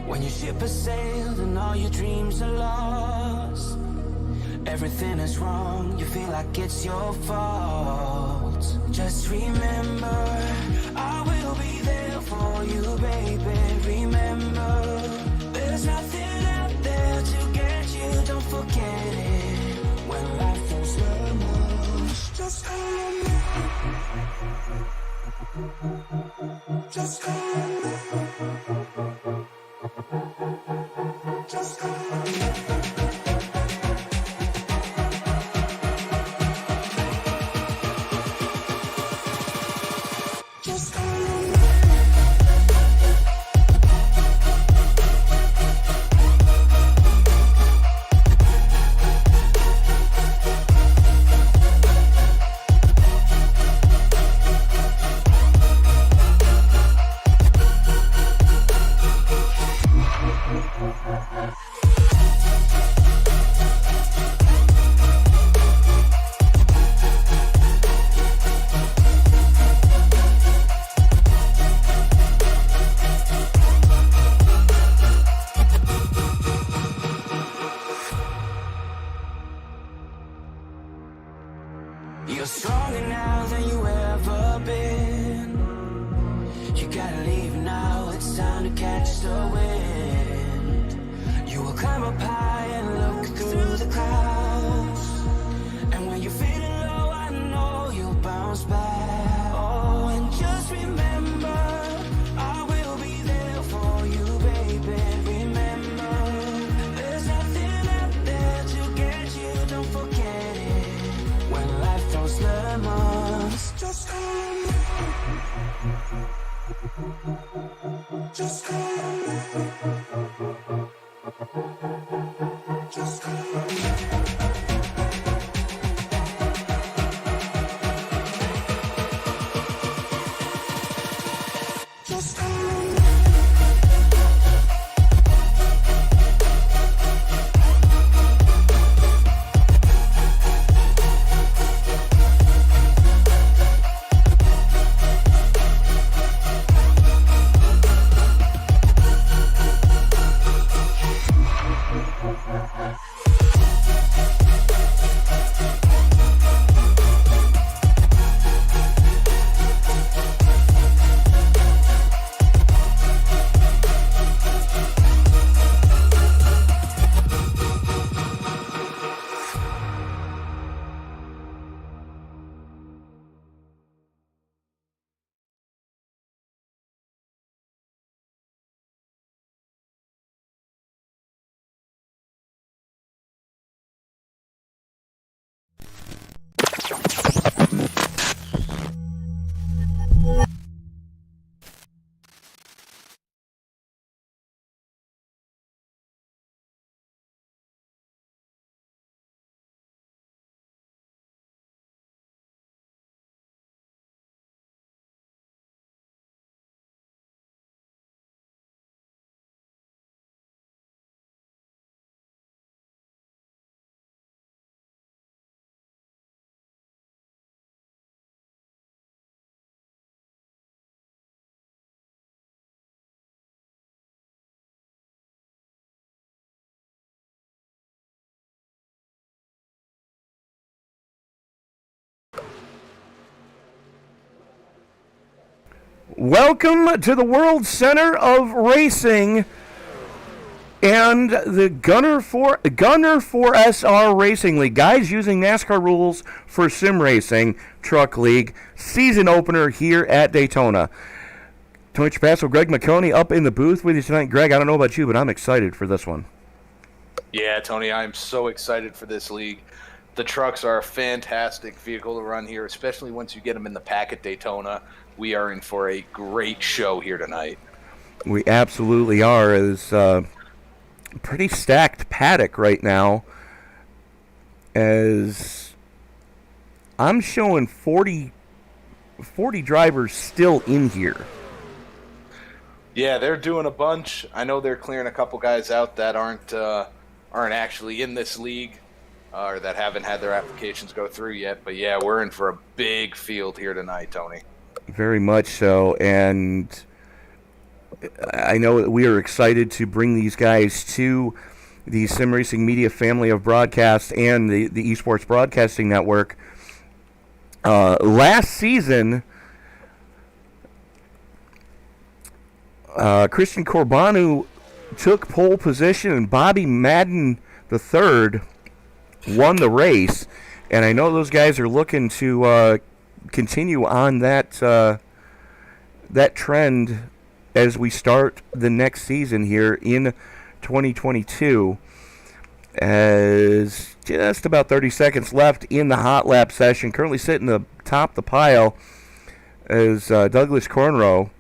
When your ship has sailed and all your dreams are lost, everything is wrong, you feel like it's your fault. Just remember, I will be there for you, baby. Remember, there's nothing out there to get you, don't forget it. When life throws lemons, just call me. Just call me. Just call me. You're stronger now than you ever been. You gotta leave now, it's time to catch the wind. You will climb up high and look through the clouds. And when you're feeling low, I know you'll bounce back. Oh, and just remember, I will be there for you, baby. Remember, there's nothing out there to get you, don't forget it. When life throws lemons, just call me. Just call me. Just call me. Just call me. Welcome to the World Center of Racing and the GUNR4sR Racing League. Guys using NASCAR rules for sim racing truck league season opener here at Daytona. Tony Trapasso, Greg McConey up in the booth with you tonight. Greg, I don't know about you, but I'm excited for this one. Yeah, Tony, I'm so excited for this league. The trucks are a fantastic vehicle to run here, especially once you get them in the pack at Daytona. We are in for a great show here tonight. We absolutely are. It's a pretty stacked paddock right now, as I'm showing 40 drivers still in here. Yeah, they're doing a bunch. I know they're clearing a couple guys out that aren't actually in this league or that haven't had their applications go through yet. But yeah, we're in for a big field here tonight, Tony. Very much so, and I know that we are excited to bring these guys to the Sim Racing Media family of broadcast and the eSports Broadcasting Network. Last season, Christian Corbanu took pole position, and Bobby Madden III won the race. And I know those guys are looking to continue on that trend as we start the next season here in 2022. As just about 30 seconds left in the hot lap session, currently sitting the top of the pile is Douglas Cornrow,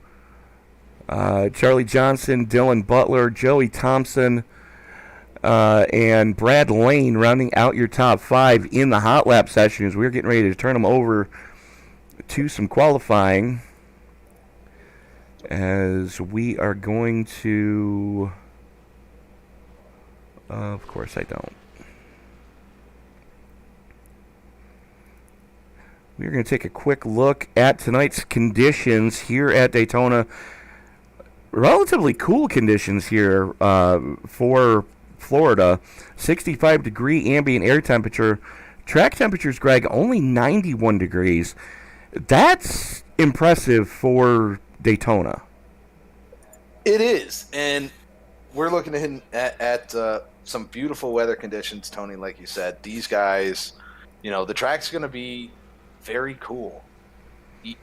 Charlie Johnson, Dylan Butler, Joey Thompson, and Brad Lane rounding out your top 5 in the hot lap session as we're getting ready to turn them over to some qualifying, as we are going to... of course I don't. We're going to take a quick look at tonight's conditions here at Daytona. Relatively cool conditions here for Florida. 65-degree ambient air temperature. Track temperatures, Greg, only 91 degrees. That's impressive for Daytona. It is, and we're looking at some beautiful weather conditions, Tony, like you said. These guys, the track's going to be very cool.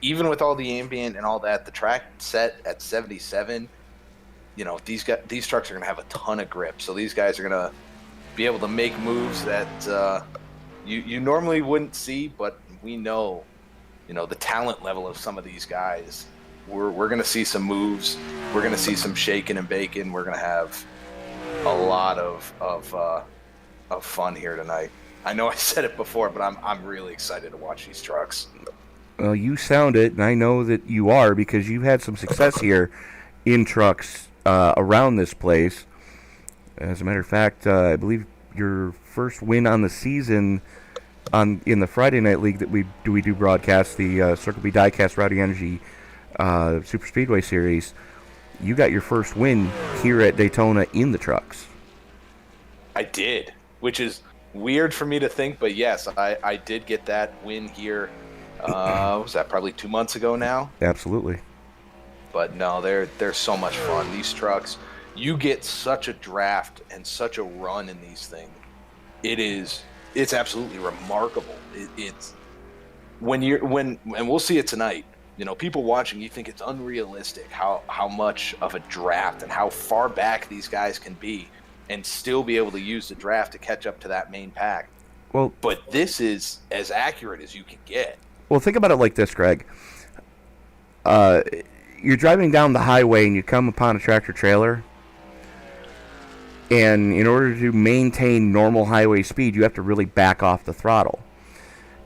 Even with all the ambient and all that, the track set at 77, these trucks are going to have a ton of grip. So these guys are going to be able to make moves that you normally wouldn't see, but we know, the talent level of some of these guys. We're going to see some moves. We're going to see some shaking and baking. We're going to have a lot of fun here tonight. I know I said it before, but I'm really excited to watch these trucks. Well, you sound it, and I know that you are, because you've had some success here in trucks around this place. As a matter of fact, I believe your first win on the season in the Friday Night League that we do broadcast, the Circle B Diecast Rowdy Energy Super Speedway Series, you got your first win here at Daytona in the trucks. I did, which is weird for me to think, but yes, I did get that win here. Was that probably 2 months ago now? Absolutely. But no, they're so much fun. These trucks, you get such a draft and such a run in these things. It's absolutely remarkable. It's and we'll see it tonight. People watching, you think it's unrealistic how much of a draft and how far back these guys can be and still be able to use the draft to catch up to that main pack. Well, but this is as accurate as you can get. Well, think about it like this, Greg. You're driving down the highway and you come upon a tractor trailer, and in order to maintain normal highway speed, you have to really back off the throttle,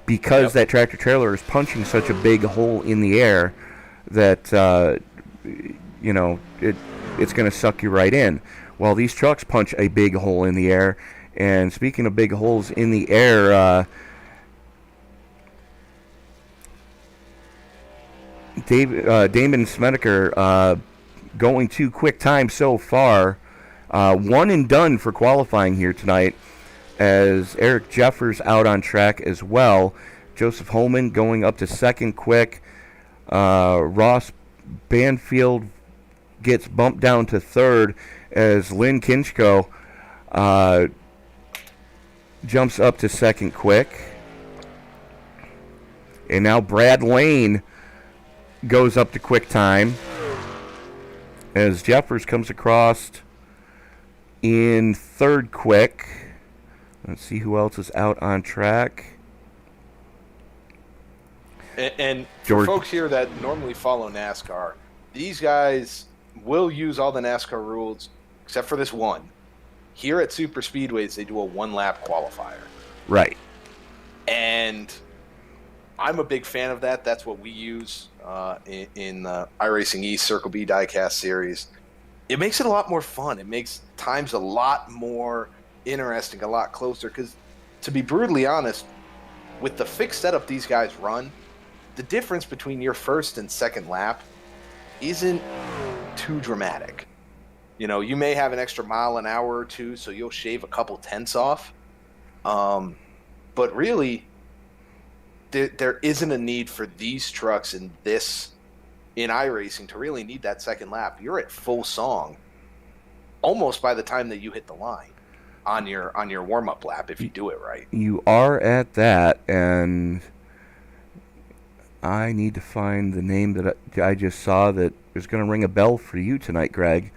because that tractor trailer is punching such a big hole in the air that it's going to suck you right in. Well, these trucks punch a big hole in the air, and speaking of big holes in the air, Damon Smedeker going to quick time so far. One and done for qualifying here tonight, as Eric Jeffers out on track as well. Joseph Holman going up to second quick. Ross Banfield gets bumped down to third as Lynn Kinchko jumps up to second quick. And now Brad Lane goes up to quick time as Jeffers comes across in third quick. Let's see who else is out on track. And for folks here that normally follow NASCAR, these guys will use all the NASCAR rules except for this one. Here at Super Speedways, they do a one-lap qualifier. Right. And I'm a big fan of that. That's what we use in the iRacing East Circle B Diecast series. It makes it a lot more fun. It makes times a lot more interesting, a lot closer. Because to be brutally honest, with the fixed setup these guys run, the difference between your first and second lap isn't too dramatic. You know, you may have an extra mile an hour or two, so you'll shave a couple tenths off. But really, there isn't a need for these trucks in iRacing to really need that second lap. You're at full song almost by the time that you hit the line on your warm-up lap if you do it right. You are at that, and I need to find the name that I just saw that is going to ring a bell for you tonight, Greg.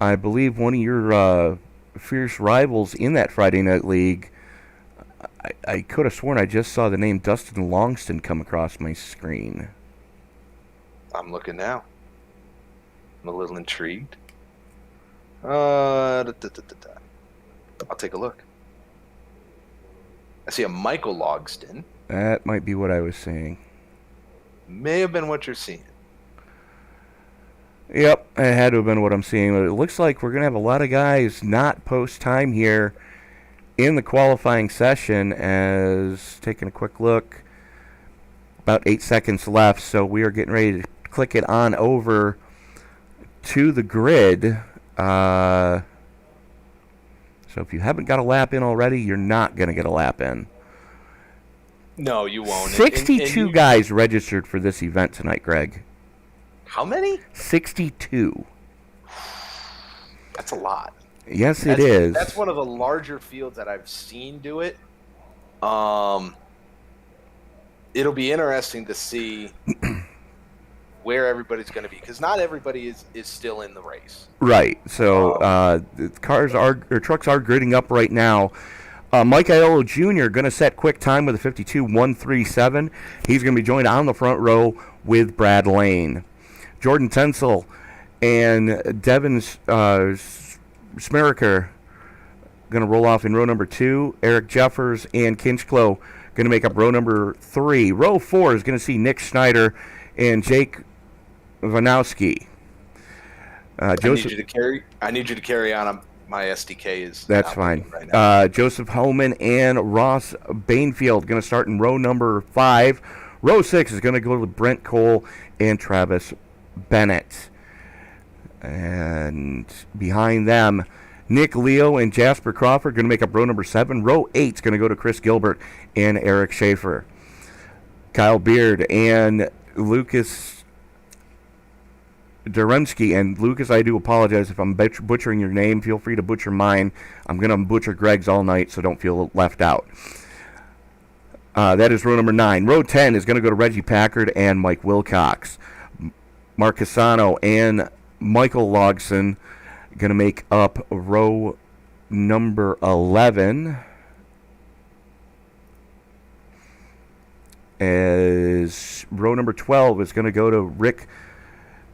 I believe one of your fierce rivals in that Friday Night League, I could have sworn I just saw the name Dustin Longston come across my screen. I'm looking now. I'm a little intrigued. I'll take a look. I see a Michael Logston. That might be what I was saying. May have been what you're seeing. Yep, it had to have been what I'm seeing. But it looks like we're going to have a lot of guys not post time here in the qualifying session, as taking a quick look, about 8 seconds left, so we are getting ready to click it on over to the grid. So if you haven't got a lap in already, you're not going to get a lap in. No, you won't. 62 guys registered for this event tonight, Greg. How many? 62. That's a lot. Yes, it is. That's one of the larger fields that I've seen do it. It'll be interesting to see where everybody's going to be, because not everybody is still in the race. Right. So the trucks are gridding up right now. Mike Aiello Jr. going to set quick time with a 52.137. He's going to be joined on the front row with Brad Lane. Jordan Tensel and Devin Smeriker going to roll off in row number 2. Eric Jeffers and Kinchklow going to make up row number 3. Row 4 is going to see Nick Schneider and Jake Vanowski. I need you to carry on. My SDK is. That's fine. Right now. Joseph Homan and Ross Bainfield going to start in row number 5. Row 6 is going to go to Brent Cole and Travis Bennett. And behind them, Nick Leo and Jasper Crawford going to make up row number 7. Row 8 is going to go to Chris Gilbert and Eric Schaefer. Kyle Beard and Lucas Durensky. And Lucas, I do apologize if I'm butchering your name. Feel free to butcher mine. I'm going to butcher Greg's all night, so don't feel left out. That is row number 9. Row 10 is going to go to Reggie Packard and Mike Wilcox. Mark Casano and Michael Logson going to make up row number 11. As row number 12 is going to go to Rick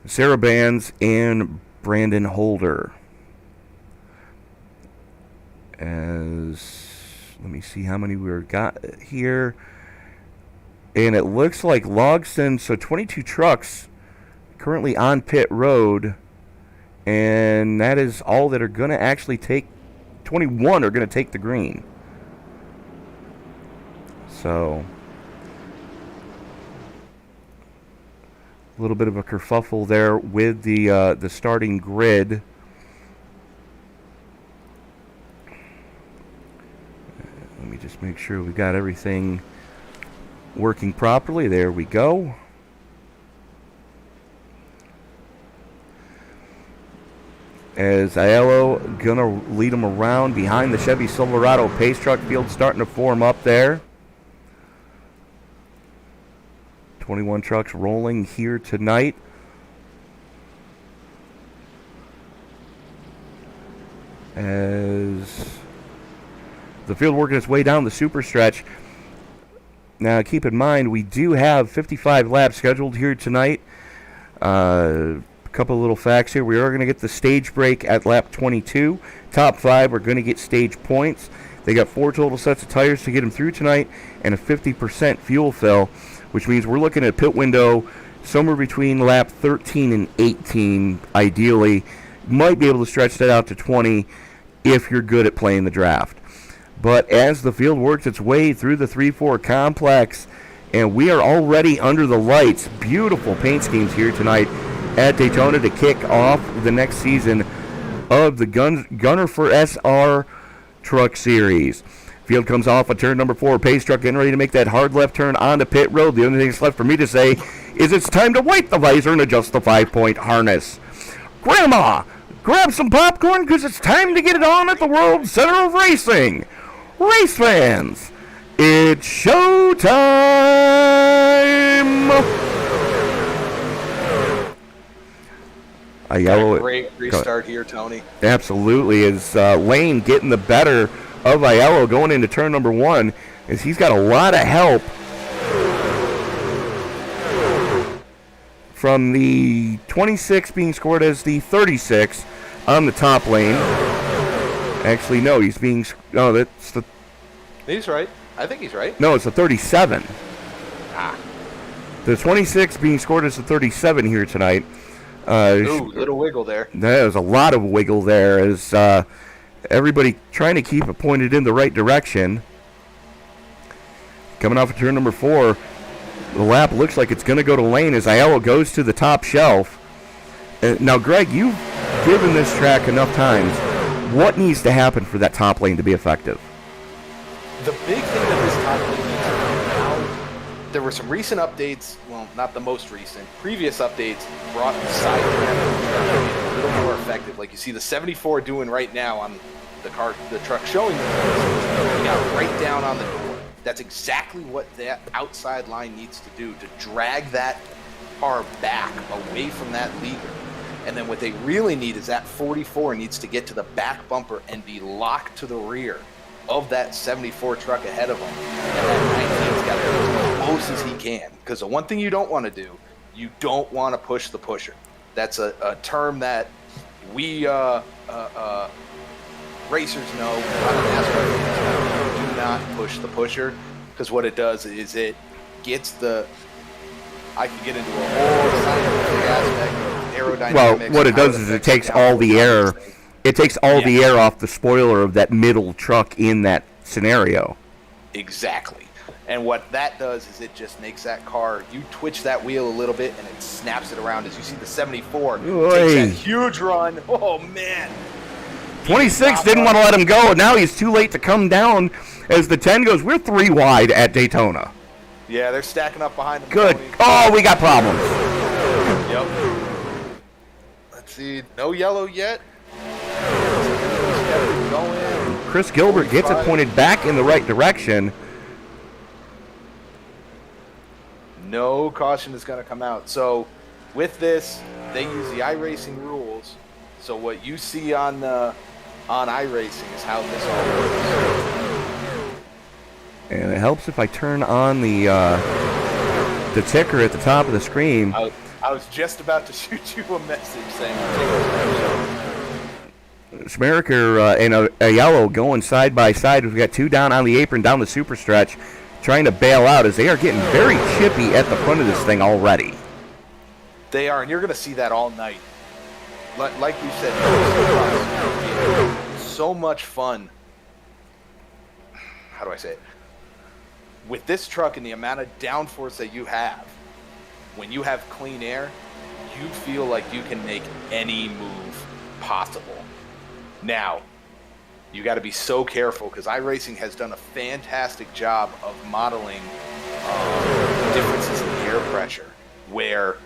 Sarabands and Brandon Holder. Let me see how many we've got here. And it looks like Logston, so 22 trucks currently on pit road. And that is all that are going to actually take. 21 are going to take the green. So a little bit of a kerfuffle there with the starting grid. Let me just make sure we've got everything working properly. There we go. As Aiello gonna lead them around behind the Chevy Silverado pace truck field, starting to form up there. 21 trucks rolling here tonight. As the field working its way down the super stretch. Now keep in mind, we do have 55 laps scheduled here tonight. A couple of little facts here. We are going to get the stage break at lap 22. Top 5 are going to get stage points. They got 4 total sets of tires to get them through tonight and a 50% fuel fill, which means we're looking at a pit window somewhere between lap 13 and 18, ideally. Might be able to stretch that out to 20 if you're good at playing the draft. But as the field works its way through the 3-4 complex, and we are already under the lights, beautiful paint schemes here tonight at Daytona to kick off the next season of the GUNR4sR Truck Series. Field comes off of turn number 4. Pace truck getting ready to make that hard left turn onto pit road. The only thing that's left for me to say is it's time to wipe the visor and adjust the 5-point harness. Grandma, grab some popcorn because it's time to get it on at the World Center of Racing. Race fans, it's showtime! A yellow. Great restart here, Tony. Absolutely. Is Lane getting the better of Aiello going into turn number 1, as he's got a lot of help from the 26 being scored as the 36 on the top lane. Actually, no, he's being... No, that's the... He's right. I think he's right. No, it's the 37. The 26 being scored as the 37 here tonight. Ooh, little wiggle there. There's a lot of wiggle there as everybody trying to keep it pointed in the right direction. Coming off of turn number 4, the lap looks like it's going to go to Lane as Aiello goes to the top shelf. Now, Greg, you've given this track enough times. What needs to happen for that top lane to be effective? The big thing that this top lane needs to do now, there were some recent updates, well, not the most recent, previous updates brought the side a little more effective. Like you see the 74 doing right now on the truck showing the got right down on the door. That's exactly what that outside line needs to do, to drag that car back away from that leader. And then what they really need is that 44 needs to get to the back bumper and be locked to the rear of that 74 truck ahead of him. And that 19's got to go as close as he can. Because the one thing you don't want to do, you don't want to push the pusher. That's a term that we racers know, do not push the pusher, because what it does is it gets the... I could get into a whole scientific aspect of aerodynamics. Well, what it does is it takes all the air... It takes all the air off the spoiler of that middle truck in that scenario. Exactly. And what that does is it just makes that car, you twitch that wheel a little bit and it snaps it around. As you see the 74 takes that huge run. Oh, man. 26 didn't want to let him go. Now he's too late to come down as the 10 goes, we're 3 wide at Daytona. Yeah, they're stacking up behind him. Good. Oh, we got problems. Yep. Let's see. No yellow yet. Chris Gilbert gets it pointed back in the right direction. No caution is going to come out. So with this, they use the iRacing rules. So what you see on iRacing is how this all works. And it helps if I turn on the ticker at the top of the screen. I was just about to shoot you a message saying Schmeriker and Aiello going side by side. We've got 2 down on the apron, down the super stretch, trying to bail out as they are getting very chippy at the front of this thing already. They are, and you're going to see that all night. Like you said, so much fun. How do I say it? With this truck and the amount of downforce that you have, when you have clean air, you feel like you can make any move possible. Now, you got to be so careful because iRacing has done a fantastic job of modeling differences in the air pressure, where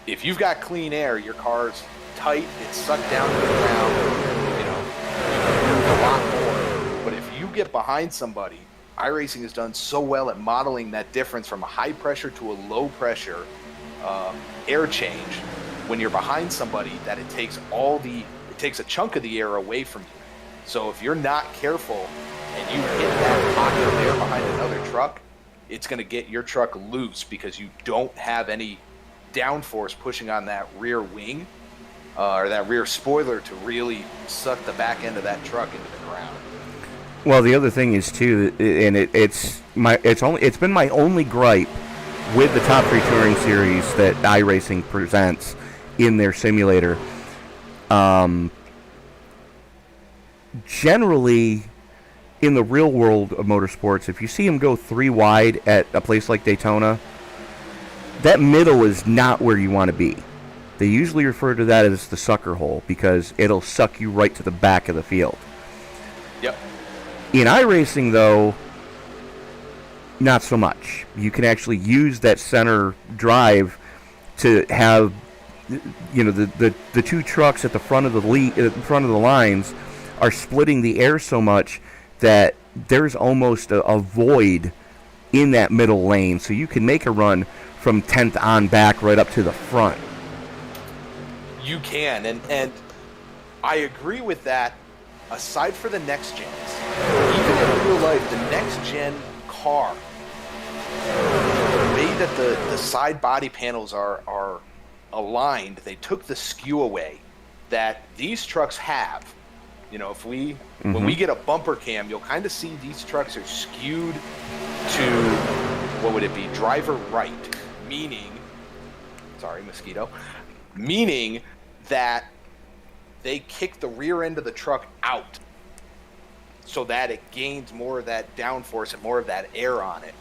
if you've got clean air, your car's tight, it's sucked down to the ground, you move a lot more. But if you get behind somebody, iRacing has done so well at modeling that difference from a high pressure to a low pressure air change when you're behind somebody, that it takes a chunk of the air away from you. So if you're not careful and you hit that pocket of air behind another truck, it's going to get your truck loose because you don't have any downforce pushing on that rear wing or that rear spoiler to really suck the back end of that truck into the ground. Well, the other thing is too, and it's been my only gripe with the Top 3 Touring Series that iRacing presents in their simulator. Generally, in the real world of motorsports, if you see them go 3 wide at a place like Daytona, that middle is not where you want to be. They usually refer to that as the sucker hole because it'll suck you right to the back of the field. Yep. In iRacing, though, not so much. You can actually use that center drive to have, the two trucks at the front of the lines are splitting the air so much that there's almost a void in that middle lane, so you can make a run from 10th on back right up to the front. You can, and I agree with that. Aside for the next gens, even in real life, the next gen car, the way that the side body panels are aligned, they took the skew away that these trucks have. If when we get a bumper cam, you'll kind of see these trucks are skewed to, what would it be, driver right, meaning that they kick the rear end of the truck out so that it gains more of that downforce and more of that air on it.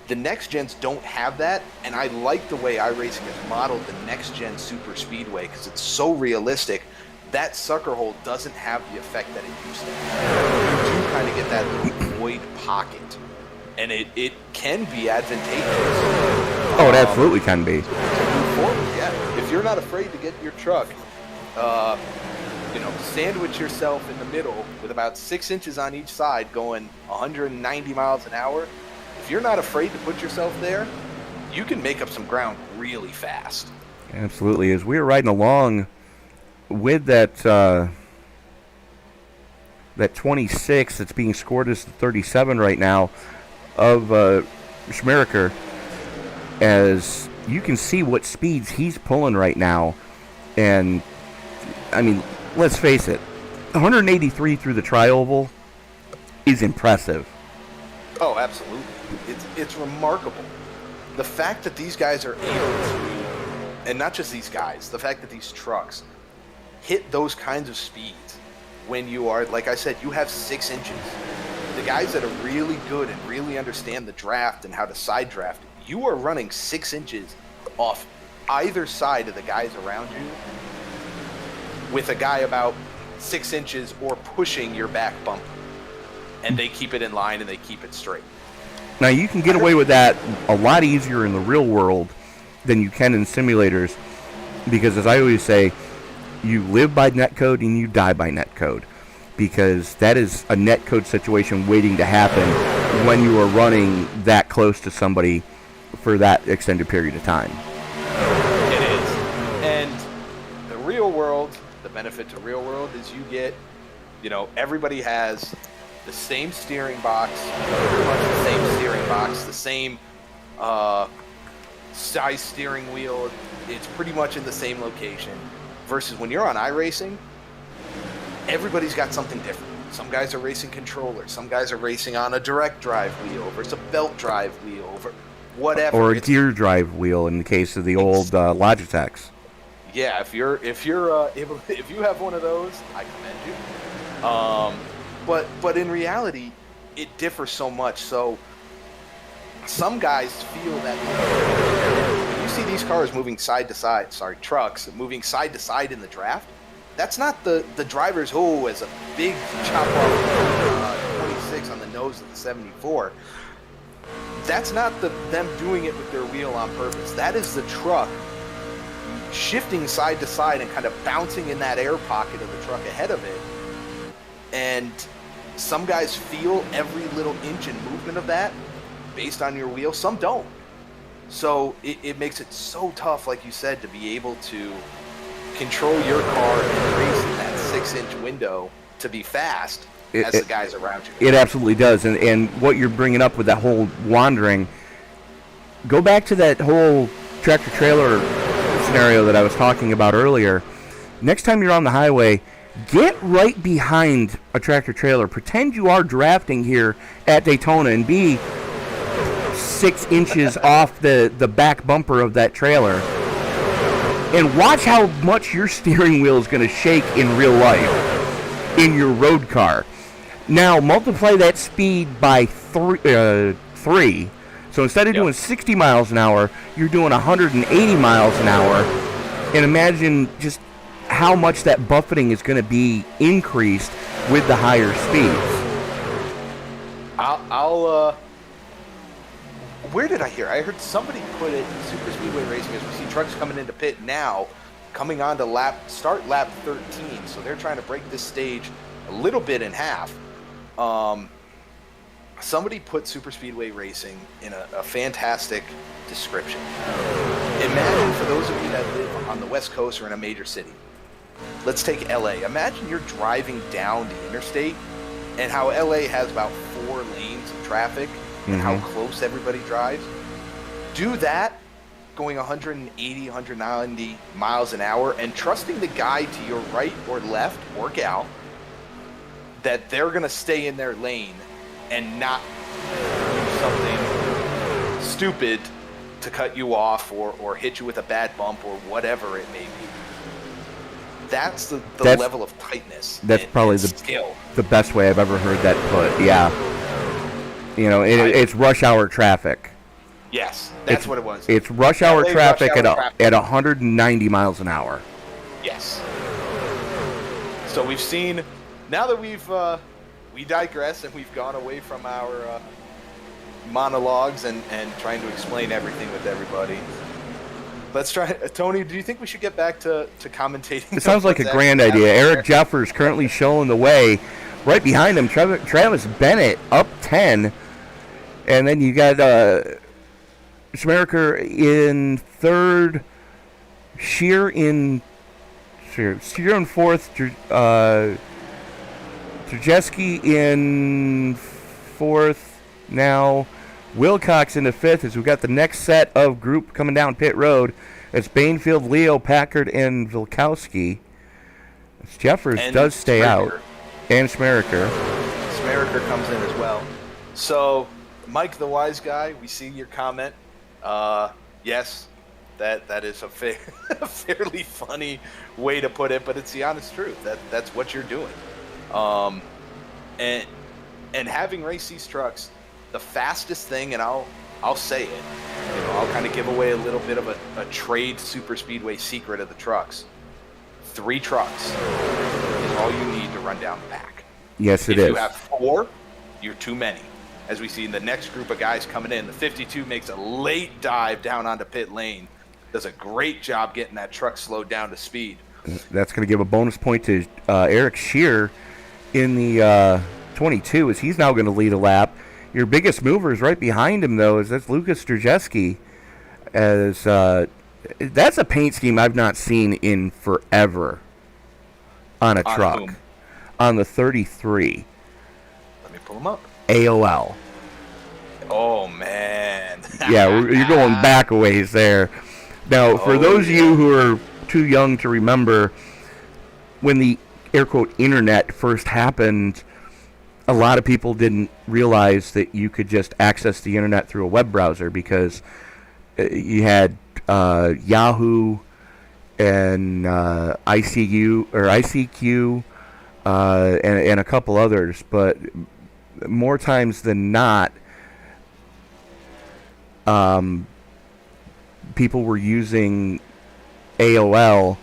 The next gens don't have that, and I like the way iRacing has modeled the next gen super speedway because it's so realistic. That sucker hole doesn't have the effect that it used to have. You do kind of get that little void pocket, and it can be advantageous. Oh, it absolutely can be. To move forward, yeah. If you're not afraid to get your truck, sandwich yourself in the middle with about 6 inches on each side going 190 miles an hour. If you're not afraid to put yourself there, you can make up some ground really fast. Absolutely. As we were riding along with that 26 that's being scored as the 37 right now of Schmeriker, as you can see what speeds he's pulling right now. And, I mean, let's face it, 183 through the tri-oval is impressive. Oh, absolutely. It's remarkable. The fact that these guys are able to, and not just these guys, the fact that these trucks hit those kinds of speeds when you are, like I said, you have 6 inches. The guys that are really good and really understand the draft and how to side draft, you are running 6 inches off either side of the guys around you with a guy about 6 inches or pushing your back bumper. And they keep it in line and they keep it straight. Now, you can get away with that a lot easier in the real world than you can in simulators because, as I always say, you live by netcode and you die by netcode because that is a netcode situation waiting to happen when you are running that close to somebody for that extended period of time. It is. And the real world, the benefit to real world is you get, everybody has the same steering box, pretty much the same steering box, the same size steering wheel. It's pretty much in the same location. Versus when you're on iRacing, everybody's got something different. Some guys are racing controllers. Some guys are racing on a direct drive wheel versus a belt drive wheel, whatever. Or a gear drive wheel in the case of the old Logitechs. Yeah, if you have one of those, I commend you. But in reality, it differs so much. So some guys feel that when you see these cars moving side to side, trucks moving side to side in the draft, that's not the drivers, as a big chop off 26 on the nose of the 74. That's not them doing it with their wheel on purpose. That is the truck shifting side to side and kind of bouncing in that air pocket of the truck ahead of it. And some guys feel every little inch and movement of that based on your wheel. Some don't. So it makes it so tough, like you said, to be able to control your car and race in that 6-inch window to be fast as the guys around you. It absolutely does. And what you're bringing up with that whole wandering, go back to that whole tractor-trailer scenario that I was talking about earlier. Next time you're on the highway, get right behind a tractor-trailer. Pretend you are drafting here at Daytona and be 6 inches off the back bumper of that trailer. And watch how much your steering wheel is going to shake in real life in your road car. Now, multiply that speed by 3. So instead of doing 60 miles an hour, you're doing 180 miles an hour. And imagine just how much that buffeting is going to be increased with the higher speeds. Where did I hear? I heard somebody put it in Super Speedway Racing as we see trucks coming into pit now, coming on to start lap 13. So they're trying to break this stage a little bit in half. Somebody put Super Speedway Racing in a fantastic description. Imagine, for those of you that live on the West Coast or in a major city, let's take LA. Imagine you're driving down the interstate and how LA has about 4 lanes of traffic and how close everybody drives. Do that going 180, 190 miles an hour and trusting the guy to your right or left or gal that they're going to stay in their lane and not do something stupid to cut you off or hit you with a bad bump or whatever it may be. That's the level of tightness. That's probably the best way I've ever heard that put. Yeah. You know, it's rush hour traffic. Yes, that's what it was. It's rush hour traffic at 190 miles an hour. Yes. So we've seen, now that we digress and we've gone away from our monologues and trying to explain everything with everybody. Let's try. Tony, do you think we should get back to commentating? It sounds like a grand idea. Eric Jeffers currently showing the way. Right behind him, Travis Bennett up 10. And then you got Schmeriker in third, Shear in fourth, Trzeski in fourth now, Wilcox in the fifth as we got the next set of group coming down pit road. It's Bainfield, Leo, Packard, and Vilkowski. Jeffers does stay out. And Schmeriker. Schmeriker comes in as well. So, Mike the Wise Guy, we see your comment. Yes, that is a fairly funny way to put it, but it's the honest truth. That's what you're doing. And having raced these trucks, the fastest thing, and I'll say it, I'll kind of give away a little bit of a trade super speedway secret of the trucks. 3 trucks is all you need to run down the pack. Yes, it is. If you have 4, you're too many. As we see in the next group of guys coming in, the 52 makes a late dive down onto pit lane. Does a great job getting that truck slowed down to speed. That's going to give a bonus point to Eric Shear in the 22 as he's now going to lead a lap. Your biggest mover is right behind him, though, that's Lucas Drzeski. As that's a paint scheme I've not seen in forever on a truck. Whom? On the 33. Let me pull him up. AOL. Oh, man. Yeah, you're going back a ways there. Now, for those of you who are too young to remember, when the air quote internet first happened, a lot of people didn't realize that you could just access the internet through a web browser because you had Yahoo and ICQ and a couple others, but more times than not, people were using AOL.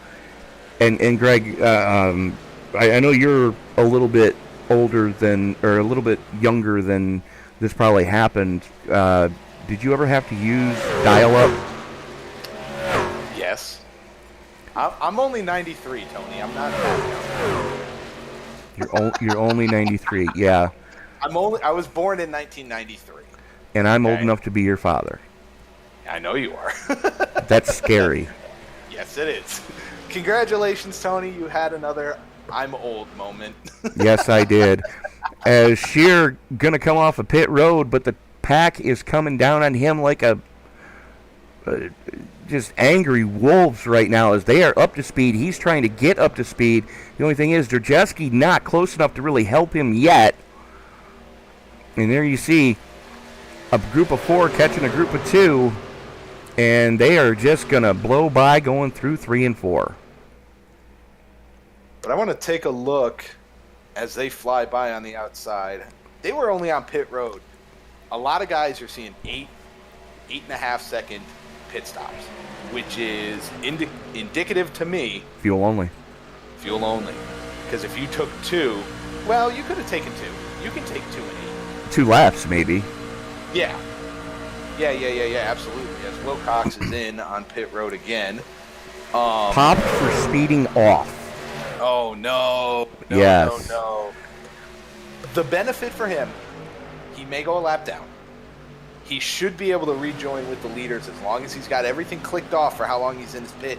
And Greg, I know you're a little bit older than, or a little bit younger than this probably happened. Did you ever have to use dial-up? Yes. I'm only 93, Tony. I'm not that young. You're only 93, yeah. I was born in 1993. And I'm old enough to be your father. I know you are. That's scary. Yes, it is. Congratulations, Tony. You had another I'm old moment. Yes, I did. As Shear going to come off a pit road, but the pack is coming down on him like a just angry wolves right now as they are up to speed. He's trying to get up to speed. The only thing is Drzeski not close enough to really help him yet. And there you see a group of 4 catching a group of 2, and they are just going to blow by going through 3 and 4. But I want to take a look as they fly by on the outside. They were only on pit road. A lot of guys are seeing 8.5 second pit stops, which is indicative to me. Fuel only. Fuel only. Because if you took 2, well, you could have taken 2. You can take 2 and 8. 2 laps, maybe. Yeah. Yeah, absolutely. Yes, Will Cox is in on pit road again. Popped for speeding off. Oh, no. Yes. No. The benefit for him, he may go a lap down. He should be able to rejoin with the leaders as long as he's got everything clicked off for how long he's in his pit.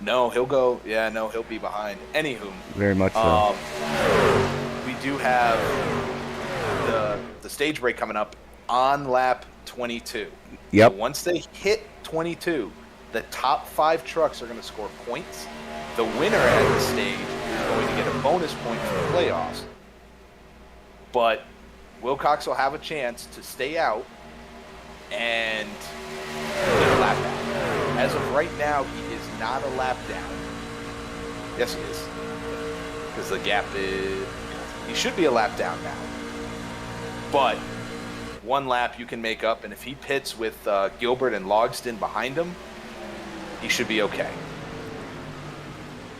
No, he'll go. Yeah, no, he'll be behind. Anywho. Very much so. We do have the stage break coming up on lap 22. Yep. So once they hit 22, the top 5 trucks are going to score points. The winner at the stage is going to get a bonus point for the playoffs. But Wilcox will have a chance to stay out and get a lap down. As of right now, he is not a lap down. Yes, he is. Because the gap is... He should be a lap down now. But 1 lap you can make up, and if he pits with Gilbert and Logston behind him, he should be okay.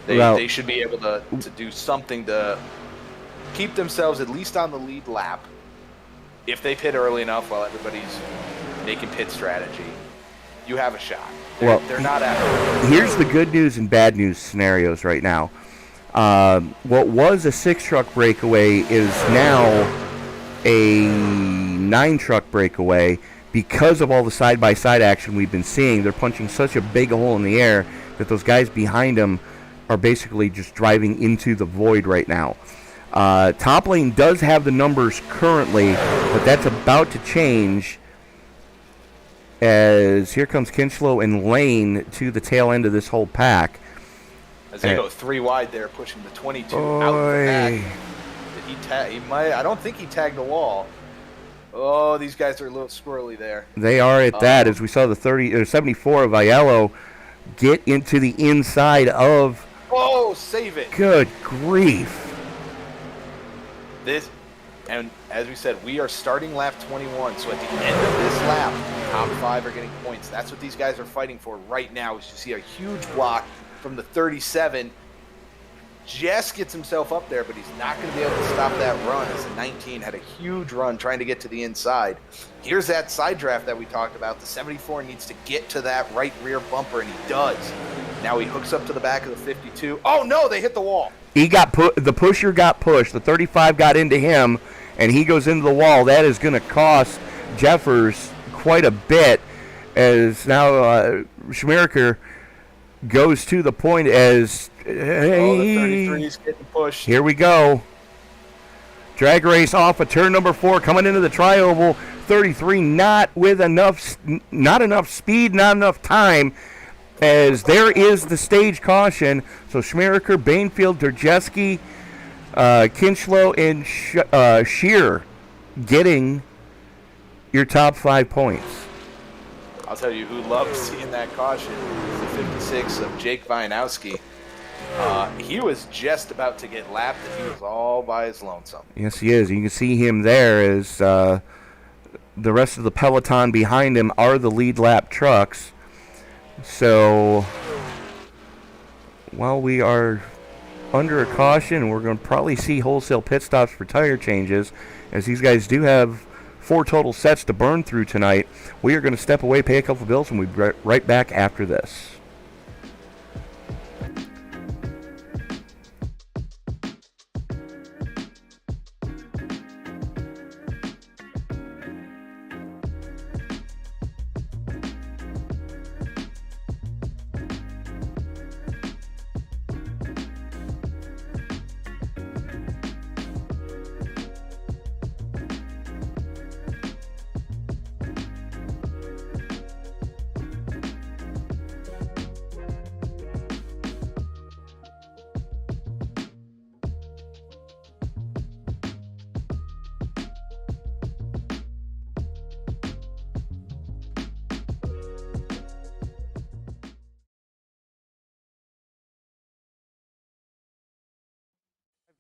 They should be able to do something to keep themselves at least on the lead lap. If they pit early enough while everybody's making pit strategy, you have a shot. They're not at it. Here's the good news and bad news scenarios right now. What was a 6-truck breakaway is now a 9-truck breakaway because of all the side-by-side action we've been seeing. They're punching such a big hole in the air that those guys behind them are basically just driving into the void right now. Top Lane does have the numbers currently, but that's about to change as here comes Kinchlow and Lane to the tail end of this whole pack. As they go 3 wide there, pushing the 22 out the back. Did he might. I don't think he tagged the wall. Oh, these guys are a little squirrely there. They are at that, as we saw the 74 of Aiello get into the inside of... Oh, save it. Good grief. And as we said, we are starting lap 21, so at the end of this lap, top 5 are getting points. That's what these guys are fighting for right now, is you see a huge block from the 37. Jess gets himself up there, but he's not going to be able to stop that run, as the 19 had a huge run trying to get to the inside. Here's that side draft that we talked about. The 74 needs to get to that right rear bumper, and he does. Now he hooks up to the back of the 52. Oh, no, they hit the wall. He got the pusher got pushed. The 35 got into him, and he goes into the wall. That is going to cost Jeffers quite a bit, as now Schmeriker goes to the point as the 33 is getting pushed. Here we go. Drag race off of turn number 4, coming into the tri-oval. 33 not enough speed, not enough time, as there is the stage caution. So Schmeriker, Bainfield, Derjeski, Kinchlow, and Shear getting your top 5 points. I'll tell you who loved seeing that caution is the 56 of Jake Wienowski. He was just about to get lapped, and he was all by his lonesome. Yes, he is. You can see him there as the rest of the peloton behind him are the lead lap trucks. So while we are under a caution, we're going to probably see wholesale pit stops for tire changes, as these guys do have 4 total sets to burn through tonight. We are going to step away, pay a couple bills, and we'll be right back after this.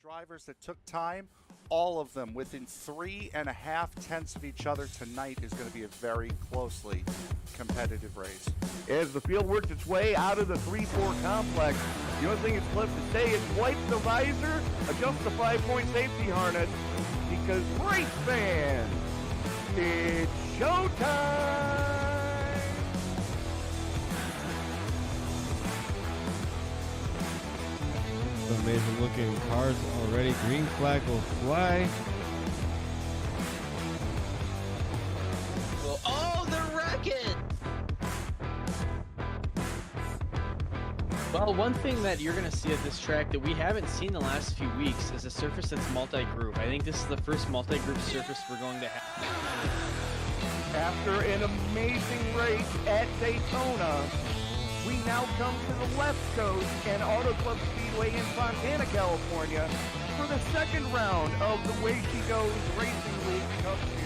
drivers that took time, all of them within 3.5 tenths of each other tonight is going to be a very closely competitive race. As the field works its way out of the 3-4 complex, the only thing that's left to say is wipe the visor, adjust the 5-point safety harness, because race fans, it's showtime! Amazing looking cars already. Green flag will fly. Well, oh, they're wrecking! Well, one thing that you're going to see at this track that we haven't seen the last few weeks is a surface that's multi-group. I think this is the first multi-group surface we're going to have. After an amazing race at Daytona, we now come to the left coast and Auto Club Speedway in Fontana, California for the second round of the Way She Goes Racing League Cup Series.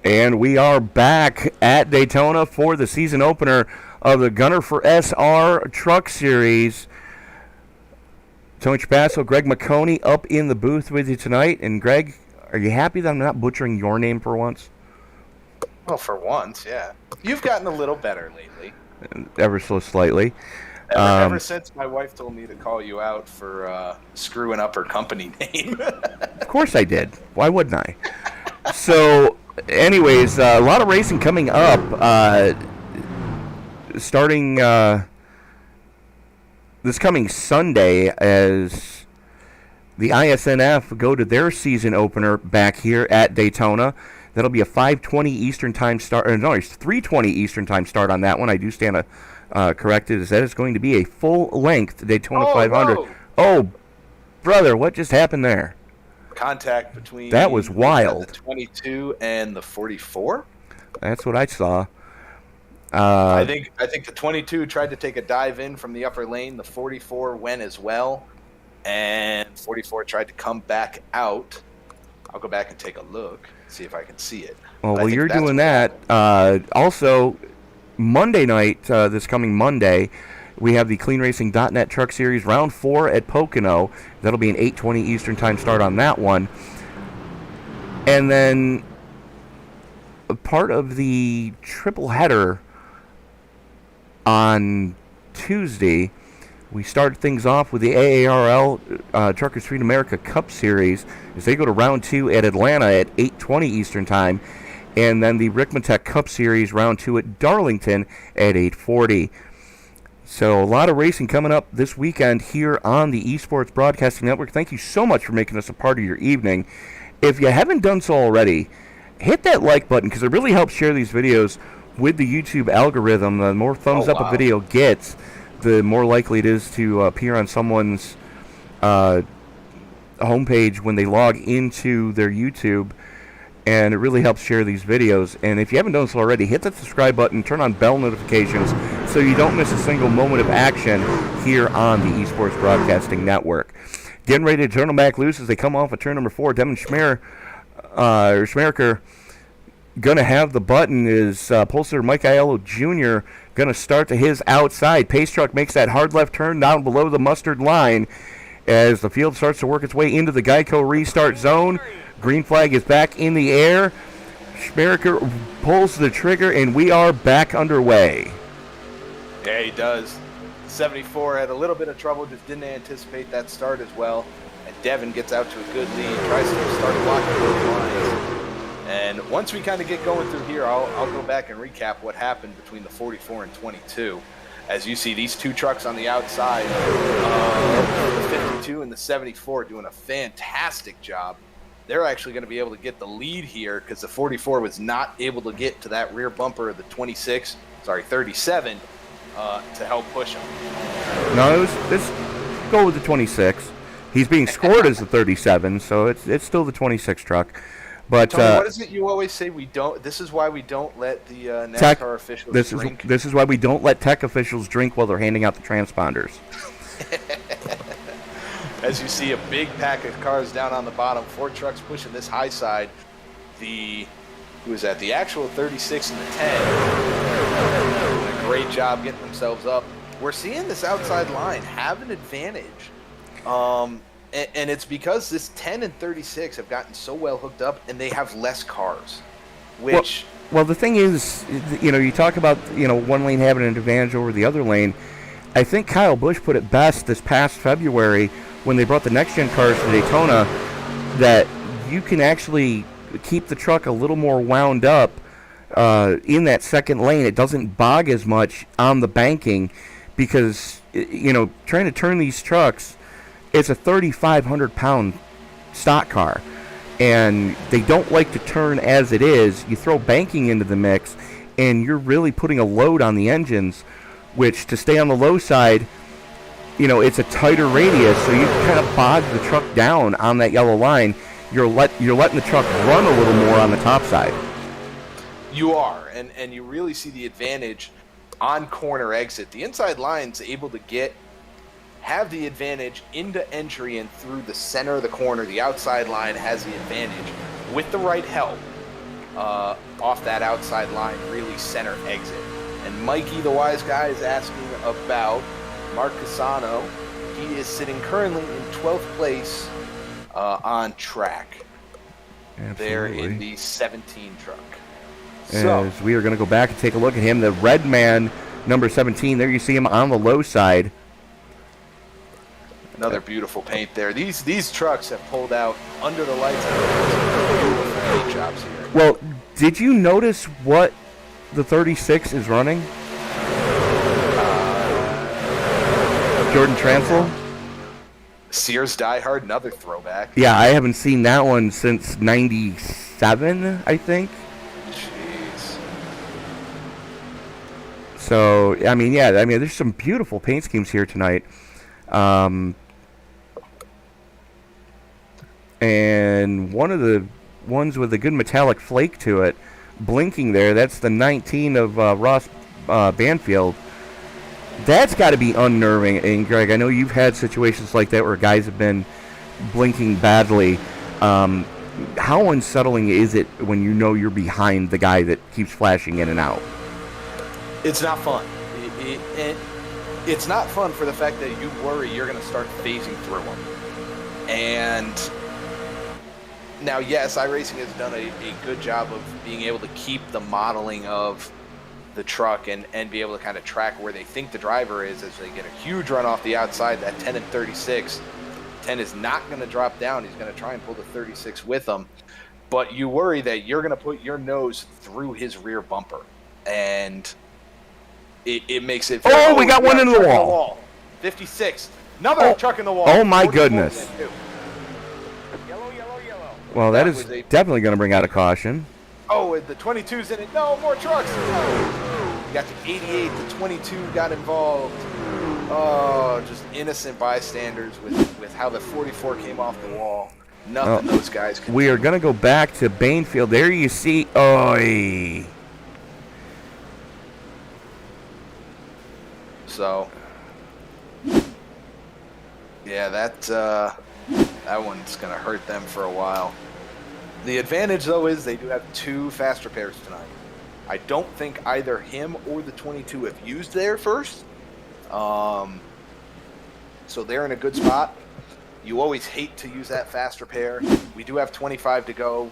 And we are back at Daytona for the season opener of the GUNR4sR Truck Series. Tony Trapasso, Greg McConey up in the booth with you tonight. And Greg, are you happy that I'm not butchering your name for once? Well, for once, yeah. You've gotten a little better lately. Ever so slightly. Ever since my wife told me to call you out for screwing up her company name. Of course I did. Why wouldn't I? So, anyways, a lot of racing coming up. Starting this coming Sunday as the ISNF go to their season opener back here at Daytona. That'll be a 5:20 Eastern Time start. No, it's 3:20 Eastern Time start on that one. I do stand corrected. Is that it's going to be a full-length Daytona 500. Whoa. Oh, brother, what just happened there? Contact between that was wild. The 22 and the 44. That's what I saw. I think the 22 tried to take a dive in from the upper lane. The 44 went as well, and 44 tried to come back out. I'll go back and take a look, see if I can see it. Well, while you're doing that, also Monday night, this coming Monday, we have the CleanRacing.net Truck Series Round 4 at Pocono. That'll be an 8:20 Eastern Time start on that one. And then a part of the triple header on Tuesday, we start things off with the AARL Truckers Freedom America Cup Series as they go to Round 2 at Atlanta at 8:20 Eastern Time. And then the Rickmatech Cup Series Round 2 at Darlington at 8:40. So a lot of racing coming up this weekend here on the eSports Broadcasting Network. Thank you so much for making us a part of your evening. If you haven't done so already, hit that like button because it really helps share these videos with the YouTube algorithm. The more thumbs up a video gets, the more likely it is to appear on someone's homepage when they log into their YouTube. And it really helps share these videos. And if you haven't done so already, hit the subscribe button, turn on bell notifications so you don't miss a single moment of action here on the Esports Broadcasting Network. Getting ready to turn them back loose as they come off of turn number 4. Devin Schmerker going to have the button. Is Pulsar Mike Aiello Jr. going to start to his outside. Pace Truck makes that hard left turn down below the mustard line as the field starts to work its way into the Geico restart zone. Green flag is back in the air. Schmerker pulls the trigger, and we are back underway. Yeah, he does. 74 had a little bit of trouble, just didn't anticipate that start as well. And Devin gets out to a good lead, tries to start blocking those lines. And once we kind of get going through here, I'll go back and recap what happened between the 44 and 22. As you see, these two trucks on the outside, the 52 and the 74, doing a fantastic job they're actually going to be able to get the lead here because the 44 was not able to get to that rear bumper of the 37 to help push him. No, let's go with the 26. He's being scored as the 37, so it's still the 26 truck. But Tony, what is it you always say? This is why we don't let the NASCAR officials drink. This is why we don't let tech officials drink while they're handing out the transponders. As you see a big pack of cars down on the bottom, 4 trucks pushing this high side. The actual 36 and the 10 doing a great job getting themselves up. We're seeing this outside line have an advantage. And it's because this 10 and 36 have gotten so well hooked up, and they have less cars. Which well, the thing is, you talk about one lane having an advantage over the other lane. I think Kyle Busch put it best this past February when they brought the next-gen cars to Daytona, that you can actually keep the truck a little more wound up in that second lane. It doesn't bog as much on the banking because, trying to turn these trucks, it's a 3,500-pound stock car, and they don't like to turn as it is. You throw banking into the mix, and you're really putting a load on the engines, which, to stay on the low side, it's a tighter radius, so you can kind of bog the truck down on that yellow line. You're letting the truck run a little more on the top side. You are, and you really see the advantage on corner exit. The inside line's able to have the advantage into entry and through the center of the corner. The outside line has the advantage with the right help off that outside line, really center exit. And Mikey, the wise guy, is asking about Mark Casano. He is sitting currently in 12th place on track. Absolutely. There in the 17 truck. As we are going to go back and take a look at him, the red man, number 17, there you see him on the low side. Another beautiful paint there. These trucks have pulled out under the lights. Beautiful paint jobs here. Well, did you notice what the 36 is running? Jordan Transel? Sears Die Hard, another throwback. Yeah, I haven't seen that one since 97, I think. Jeez. So, there's some beautiful paint schemes here tonight. And one of the ones with a good metallic flake to it, blinking there, that's the 19 of Ross Banfield. That's got to be unnerving. And Greg, I know you've had situations like that where guys have been blinking badly. How unsettling is it when you're behind the guy that keeps flashing in and out? It's not fun. It's not fun for the fact that you worry you're going to start phasing through them. And now, yes, iRacing has done a good job of being able to keep the modeling of the truck and be able to kind of track where they think the driver is as they get a huge run off the outside. That 10 and 36. 10 is not going to drop down. He's going to try and pull the 36 with him. But you worry that you're going to put your nose through his rear bumper. And it makes it... we got one into the wall. 56. Another truck in the wall. Oh, my goodness. Yellow. Well, that is definitely going to bring out a caution. Oh, the 22's in it. No, more trucks. No. You got the 88, the 22 got involved. Oh, just innocent bystanders with how the 44 came off the wall. Nothing those guys can do. We are going to go back to Bainfield. There you see. So, yeah, that one's going to hurt them for a while. The advantage, though, is they do have 2 fast repairs tonight. I don't think either him or the 22 have used their first. So they're in a good spot. You always hate to use that fast repair. We do have 25 to go.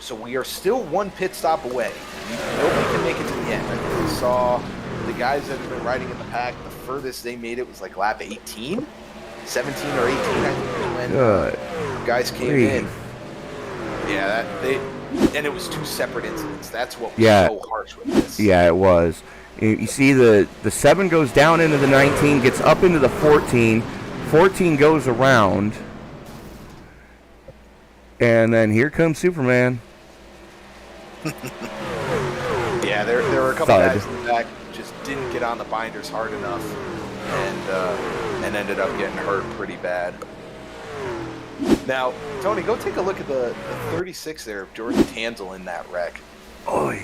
So we are still 1 pit stop away. Nobody can make it to the end. I think we saw the guys that have been riding in the pack, the furthest they made it was like lap 18? 17 or 18, I think, when guys came in. Yeah, and it was 2 separate incidents. That's what was so harsh with this. Yeah, it was. You see the 7 goes down into the 19, gets up into the 14. 14 goes around. And then here comes Superman. Yeah, there were a couple Thud. guys in the back just didn't get on the binders hard enough, and ended up getting hurt pretty bad. Now, Tony, go take a look at the 36 there of Jordan Tansel in that wreck. Oy.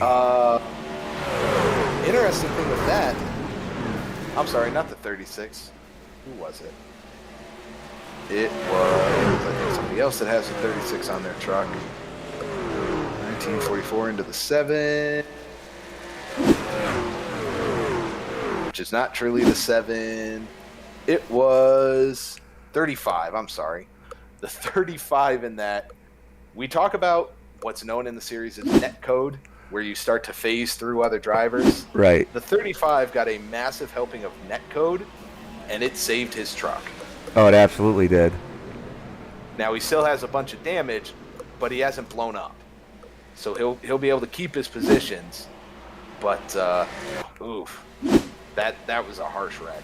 Interesting thing with that, I'm sorry, not the 36. Who was it? It was, I think, somebody else that has a 36 on their truck. 1944 into the 7. Which is not truly the 7. It was 35, I'm sorry. The 35 in that, we talk about what's known in the series as net code, where you start to phase through other drivers. Right. The 35 got a massive helping of net code, and it saved his truck. Oh, it absolutely did. Now, he still has a bunch of damage, but he hasn't blown up. So he'll be able to keep his positions, but oof, that was a harsh wreck.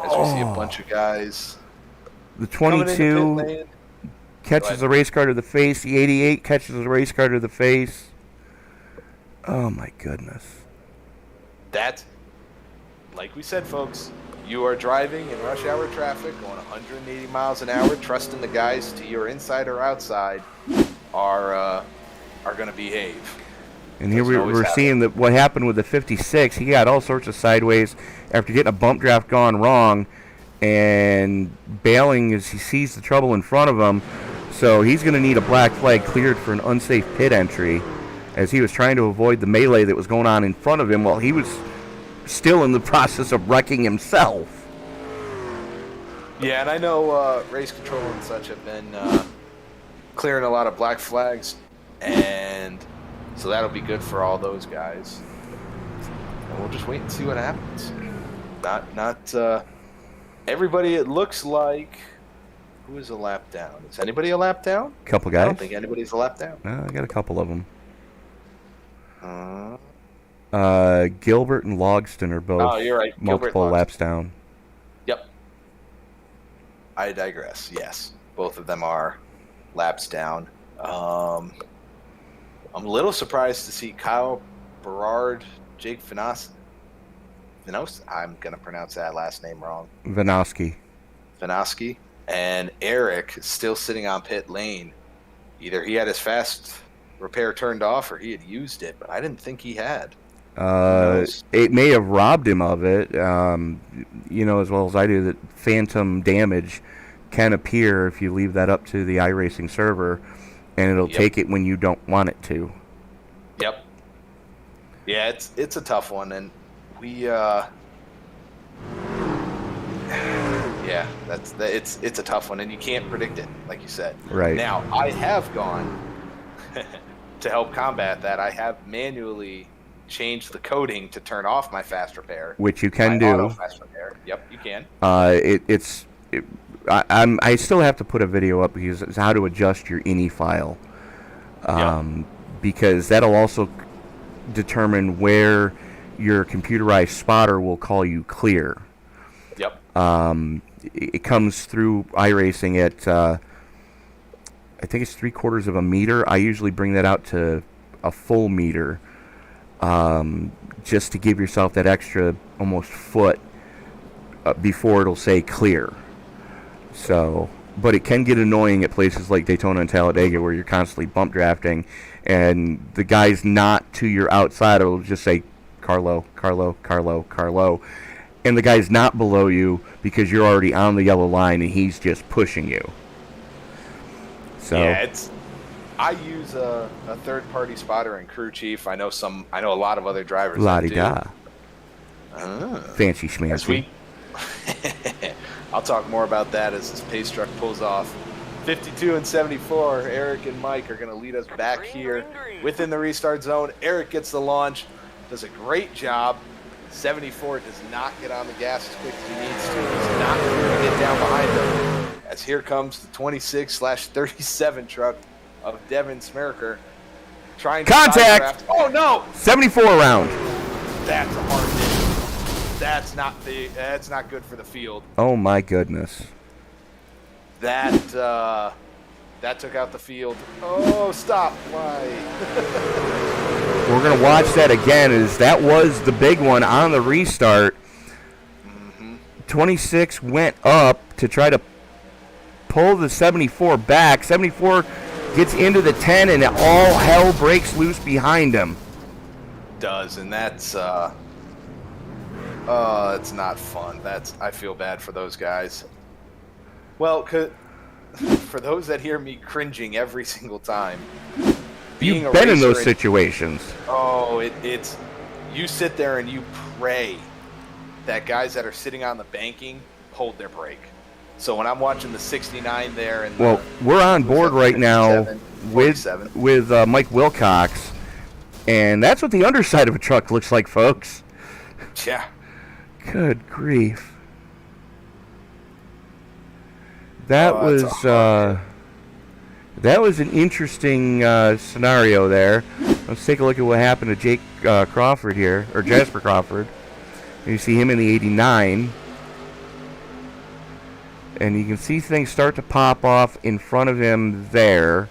As we see a bunch of guys. The coming into 22 pit lane. catches a race car to the face. The 88 catches a race car to the face. Oh, my goodness. That, like we said, folks, you are driving in rush hour traffic going 180 miles an hour, trusting the guys to your inside or outside are going to behave. And here Doesn't always we're happen. seeing that what happened with the 56. He got all sorts of sideways after getting a bump draft gone wrong and bailing as he sees the trouble in front of him. So he's going to need a black flag cleared for an unsafe pit entry, as he was trying to avoid the melee that was going on in front of him while he was still in the process of wrecking himself. Yeah, and I know race control and such have been clearing a lot of black flags, and so that'll be good for all those guys. And we'll just wait and see what happens. Not everybody. It looks like, who is a lap down? Is anybody a lap down? Couple guys. I don't think anybody's a lap down. I got a couple of them. Gilbert and Logston are both Oh, you're right. Gilbert multiple Logston. laps down. Yep. I digress. Yes, both of them are laps down. I'm a little surprised to see Kyle Berard, Jake Finos. I'm going to pronounce that last name wrong. Vanoski. And Eric is still sitting on pit lane. Either he had his fast repair turned off or he had used it, but I didn't think he had. It may have robbed him of it, as well as I do, that phantom damage can appear if you leave that up to the iRacing server, and it'll take it when you don't want it to. Yep. Yeah, it's a tough one, and we it's a tough one, and you can't predict it, like you said. Right. Now, I have gone to help combat that. I have manually changed the coding to turn off my fast repair, which you can my do. auto fast repair. Yep, you can. I still have to put a video up because it's how to adjust your INI file, because that'll also determine where your computerized spotter will call you clear. Yep. It comes through iRacing at I think it's 3/4 of a meter. I usually bring that out to a full meter, just to give yourself that extra almost foot before it'll say clear. So, but it can get annoying at places like Daytona and Talladega where you're constantly bump drafting, and the guy's not to your outside. It'll just say Carlo, and the guy's not below you because you're already on the yellow line and he's just pushing you. So yeah, I use a third-party spotter and crew chief. I know a lot of other drivers. la-di-da. Fancy As schmancy. I'll talk more about that as this pace truck pulls off. 52 and 74, Eric and Mike are going to lead us back here within the restart zone. Eric gets the launch, does a great job. 74 does not get on the gas as quick as he needs to. He's not going to get down behind him. As here comes the 26/37 truck of Devin Smerker trying to Contact! sidedraft. Oh no! 74 round. That's a hard hit. That's not good for the field. Oh my goodness. That took out the field. Oh, stop! Why? We're gonna watch that again. As that was the big one on the restart. 26 went up to try to pull the 74 back. 74 gets into the 10, and all hell breaks loose behind him. Does, and that's it's not fun. I feel bad for those guys. Well, for those that hear me cringing every single time, being You've a been in racer those situations. Oh, it's you sit there and you pray that guys that are sitting on the banking hold their brake. So when I'm watching the 69 there, and we're on board right now 47. with Mike Wilcox, and that's what the underside of a truck looks like, folks. Yeah. Good grief. That was an interesting scenario there. Let's take a look at what happened to Jake Crawford here, or Jasper Crawford. And you see him in the 89. And you can see things start to pop off in front of him there.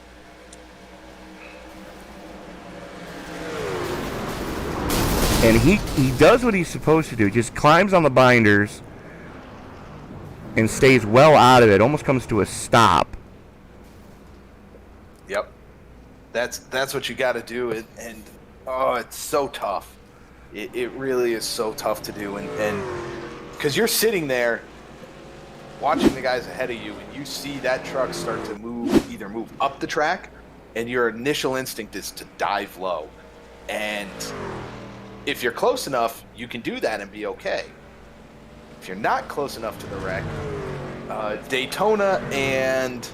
And he does what he's supposed to do. Just climbs on the binders and stays well out of it. Almost comes to a stop. Yep. That's what you got to do. And it's so tough. It really is so tough to do. And because you're sitting there watching the guys ahead of you, and you see that truck start to either move up the track, and your initial instinct is to dive low. And if you're close enough, you can do that and be okay. If you're not close enough to the wreck, Daytona and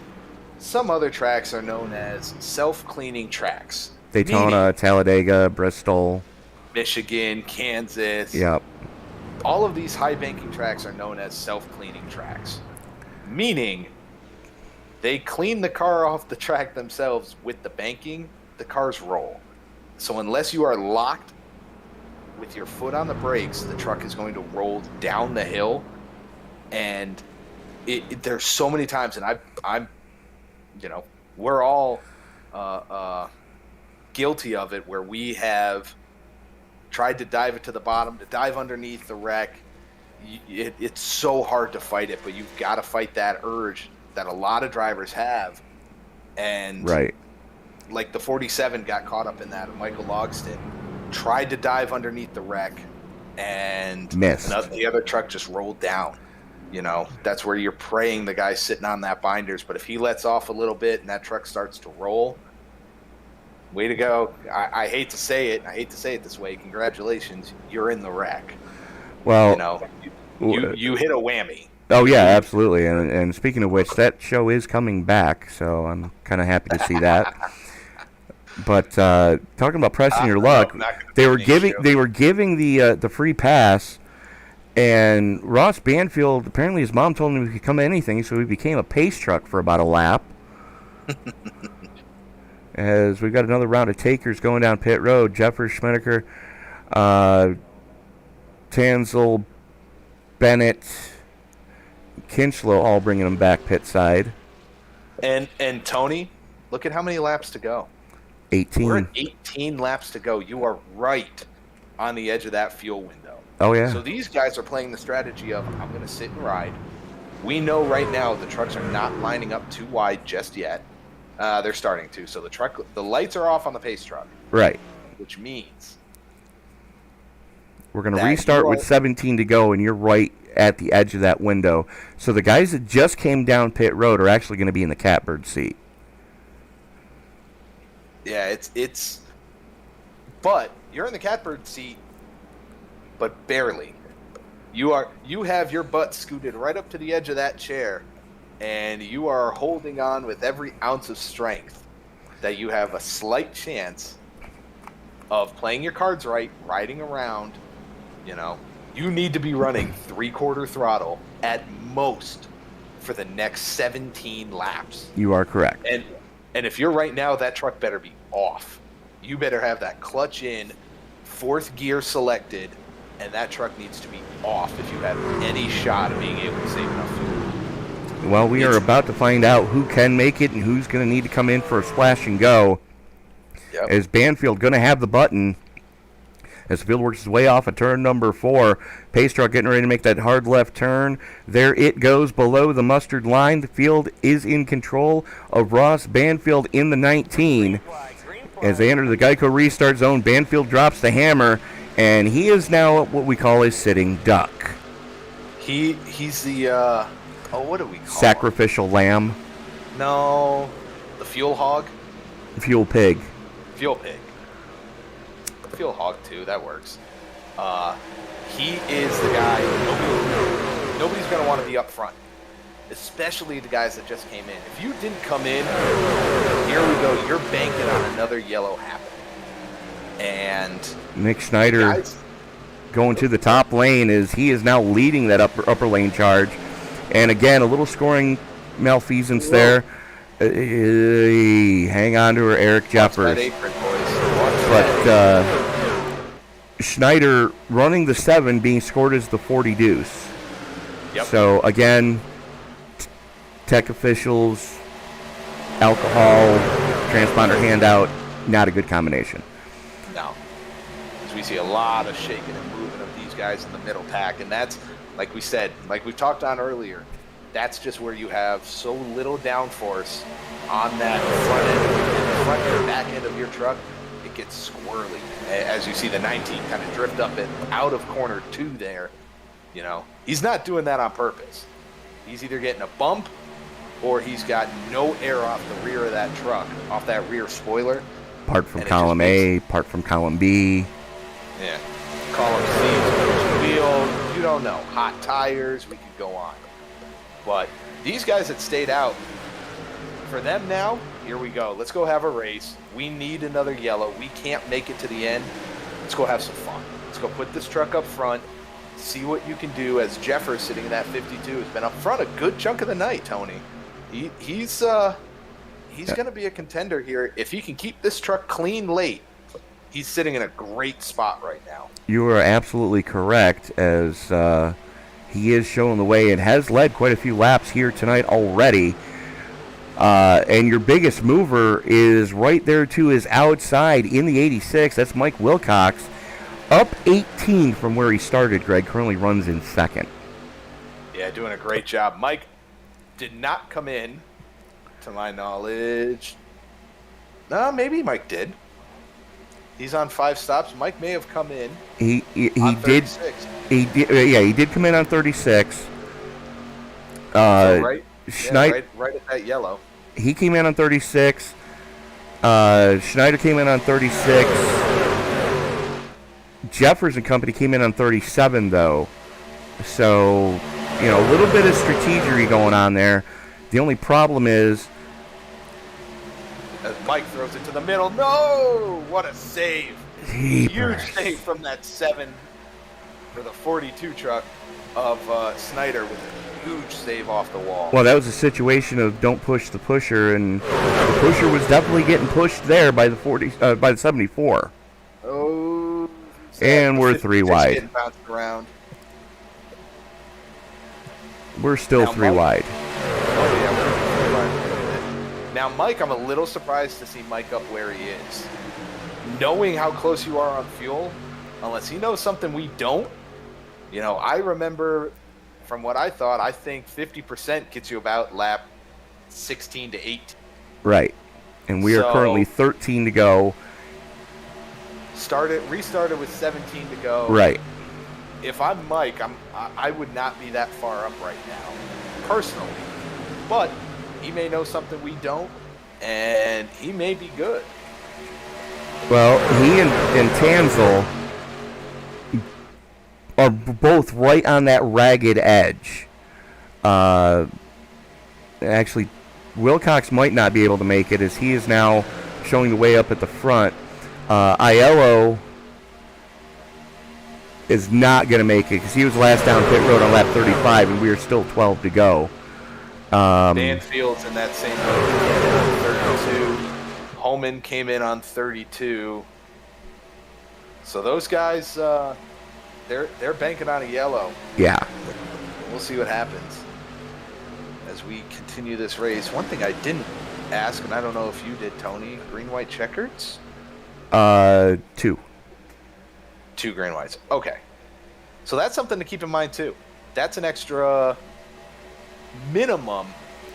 some other tracks are known as self-cleaning tracks. Daytona, Talladega, Bristol, Michigan, Kansas. Yep. All of these high banking tracks are known as self-cleaning tracks, meaning they clean the car off the track themselves with the banking, the cars roll. So unless you are locked with your foot on the brakes, the truck is going to roll down the hill. And there's so many times, and I'm we're all guilty of it, where we have tried to dive it to the bottom, to dive underneath the wreck. It's so hard to fight it, but you've got to fight that urge that a lot of drivers have. And right, like the 47 got caught up in that. Michael Logston tried to dive underneath the wreck and missed. The other truck just rolled down. That's where you're praying the guy's sitting on that binders. But if he lets off a little bit and that truck starts to roll, way to go. I hate to say it. I hate to say it this way. Congratulations. You're in the wreck. Well, you hit a whammy. Oh, yeah, absolutely. And speaking of which, that show is coming back, so I'm kind of happy to see that. But talking about pressing your luck, they were giving the free pass, and Ross Banfield, apparently his mom told him he could come to anything, so he became a pace truck for about a lap. As we've got another round of takers going down pit road. Jeffers, Schmedeker, Tanzel, Bennett, Kinchlow all bringing them back pit side. And Tony, look at how many laps to go. 18. We're at 18 laps to go. You are right on the edge of that fuel window. Oh, yeah. So these guys are playing the strategy of, I'm going to sit and ride. We know right now the trucks are not lining up too wide just yet. They're starting to. So the lights are off on the pace truck. Right. Which means we're going to restart with 17 to go, and you're right at the edge of that window. So the guys that just came down pit road are actually going to be in the catbird seat. Yeah, it's but you're in the catbird seat, but barely. You have your butt scooted right up to the edge of that chair, and you are holding on with every ounce of strength that you have a slight chance of playing your cards right, riding around. You need to be running 3/4 throttle at most for the next 17 laps. You are correct. And if you're right now, that truck better be off. You better have that clutch in, fourth gear selected, and that truck needs to be off if you have any shot of being able to save enough fuel. Well, we are about to find out who can make it and who's going to need to come in for a splash and go. Yep. Is Banfield going to have the button as the field works its way off of turn number 4? Pace truck getting ready to make that hard left turn. There it goes below the mustard line. The field is in control of Ross Banfield in the 19. As they enter the Geico restart zone, Banfield drops the hammer, and he is now what we call a sitting duck. He's the, what do we call Sacrificial lamb. him? No, the fuel hog? Fuel pig. Fuel pig. Fuel hog too, that works. He is the guy nobody's going to want to be up front, especially the guys that just came in. If you didn't come in, here we go, you're banking on another yellow happening. And Nick Schneider going to the top lane as he is now leading that upper lane charge. And again, a little scoring malfeasance there. Hang on to her, Eric Jeffers. But Schneider running the 7, being scored as the 40 deuce. Yep. So again, tech officials, alcohol, transponder handout, not a good combination. No. As we see a lot of shaking and moving of these guys in the middle pack, and that's, like we said, like we talked on earlier, that's just where you have so little downforce on that front end and the front and back end of your truck, it gets squirrely. As you see the 19 kind of drift up and out of corner 2 there, you know, he's not doing that on purpose. He's either getting a bump or he's got no air off the rear of that truck, off that rear spoiler. Part from column A, part from column B. Yeah. Column C is wheel. You don't know. Hot tires. We could go on. But these guys that stayed out, for them now, here we go. Let's go have a race. We need another yellow. We can't make it to the end. Let's go have some fun. Let's go put this truck up front, see what you can do. As Jeffers sitting in that 52 has been up front a good chunk of the night, Tony. He's going to be a contender here. If he can keep this truck clean late, he's sitting in a great spot right now. You are absolutely correct, as he is showing the way and has led quite a few laps here tonight already. And your biggest mover is right there to his outside in the 86. That's Mike Wilcox, up 18 from where he started. Greg currently runs in second. Yeah, doing a great job. Mike did not come in, to my knowledge. No, maybe Mike did. He's on 5 stops. Mike may have come in. He on did. 36. He did. Yeah, he did come in on 36. So right at that yellow. He came in on 36. Schneider came in on 36. Jeffers and company came in on 37, though. So, you know, a little bit of strategery going on there. The only problem is, as Mike throws it to the middle. No! What a save. Jeepers. Huge save from that 7 for the 42 truck of Snyder with a huge save off the wall. Well, that was a situation of don't push the pusher, and the pusher was definitely getting pushed there by the by the 74. Oh. And we're 3 wide. Getting bounced around. We're still Now, 3 wide. Oh, yeah, we're 3 wide. Now, Mike, I'm a little surprised to see Mike up where he is. Knowing how close you are on fuel, unless he knows something we don't, you know, I remember from what I thought, I think 50% gets you about lap 16 to 18. Right. And we are currently 13 to go. Restarted with 17 to go. Right. If I'm Mike, I would not be that far up right now, personally. But he may know something we don't, and he may be good. Well, he and Tanzel are both right on that ragged edge. Actually, Wilcox might not be able to make it, as he is now showing the way up at the front. Aiello is not going to make it because he was last down pit road on lap 35, and we are still 12 to go. Banfield's in that same boat, 32. Holman came in on 32. So those guys, they're banking on a yellow. Yeah. We'll see what happens as we continue this race. One thing I didn't ask, and I don't know if you did, Tony, green, white checkers? 2. 2 green, whites. Okay. So that's something to keep in mind, too. That's an extra minimum,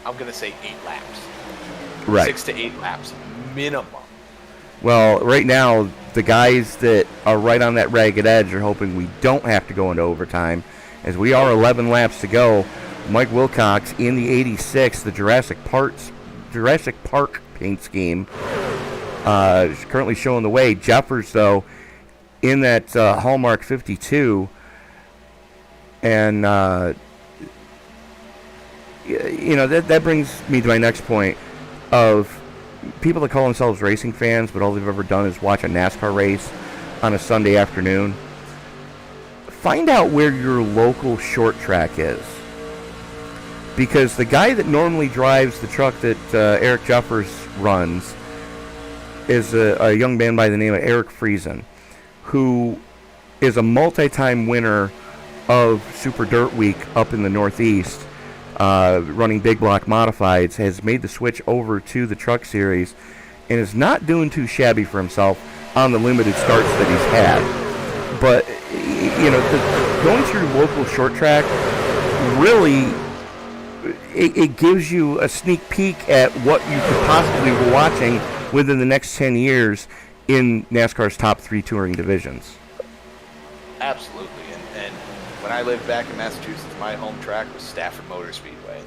I'm going to say 8 laps. Right. 6 to 8 laps minimum. Well, right now, the guys that are right on that ragged edge are hoping we don't have to go into overtime, as we are 11 laps to go. Mike Wilcox in the 86, the Jurassic Park paint scheme, is currently showing the way. Jeffers, though, in that Hallmark 52, and that brings me to my next point of people that call themselves racing fans, but all they've ever done is watch a NASCAR race on a Sunday afternoon. Find out where your local short track is, because the guy that normally drives the truck that Eric Jeffers runs is a young man by the name of Eric Friesen, who is a multi-time winner of Super Dirt Week up in the Northeast, running big block modifieds, has made the switch over to the truck series, and is not doing too shabby for himself on the limited starts that he's had. But, going through local short track, really, it gives you a sneak peek at what you could possibly be watching within the next 10 years in NASCAR's top 3 touring divisions. Absolutely. And when I lived back in Massachusetts, my home track was Stafford Motor Speedway.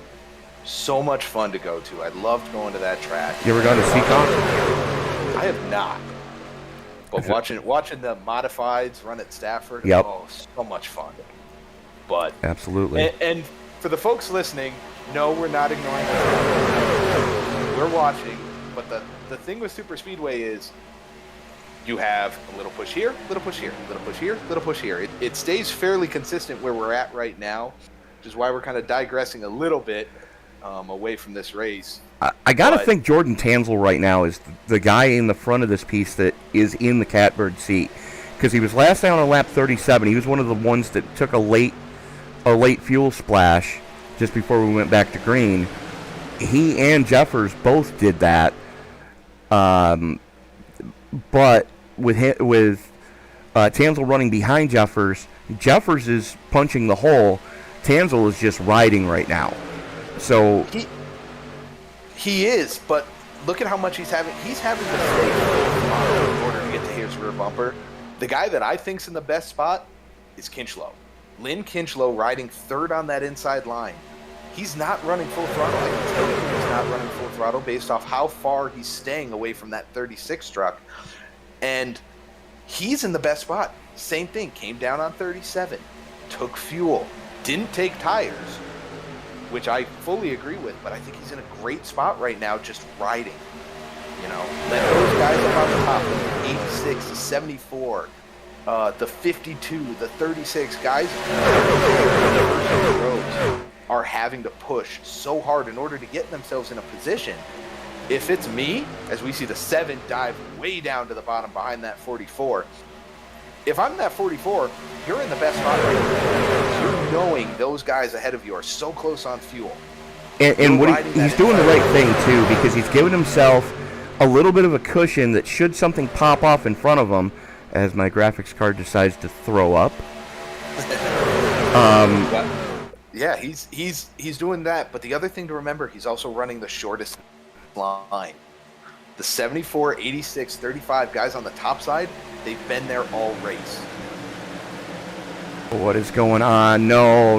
So much fun to go to. I loved going to that track. You ever gone to Seacon? I have not. But watching the modifieds run at Stafford, yep. Oh, so much fun. But absolutely. And for the folks listening, no, we're not ignoring it. We're watching. But the thing with Super Speedway is you have a little push here, little push here, little push here, little push here. It stays fairly consistent where we're at right now, which is why we're kind of digressing a little bit away from this race. I got to think Jordan Tansel right now is the guy in the front of this piece that is in the catbird seat, because he was last down on lap 37. He was one of the ones that took a late fuel splash just before we went back to green. He and Jeffers both did that, but with Tansel running behind Jeffers is punching the hole. Tansel is just riding right now. So he is, but look at how much he's having. He's having to stay in order to get to his rear bumper. The guy that I think's in the best spot is Kinchlow. Lynn Kinchlow riding third on that inside line. He's not running full throttle. I can tell you he's not running full throttle based off how far he's staying away from that 36 truck. And he's in the best spot. Same thing. Came down on 37. Took fuel. Didn't take tires, which I fully agree with, but I think he's in a great spot right now just riding. Let those guys up on the top, the 86, the 74, the 52, the 36, guys roads are having to push so hard in order to get themselves in a position. If it's me, as we see the 7 dive way down to the bottom behind that 44, if I'm that 44, you're in the best spot right now. You're knowing those guys ahead of you are so close on fuel. And what he's doing the right thing, too, because he's giving himself a little bit of a cushion that should something pop off in front of him, as my graphics card decides to throw up. Yeah, he's doing that. But the other thing to remember, he's also running the shortest line. The 74, 86, 35 guys on the top side, they've been there all race. What is going on? No.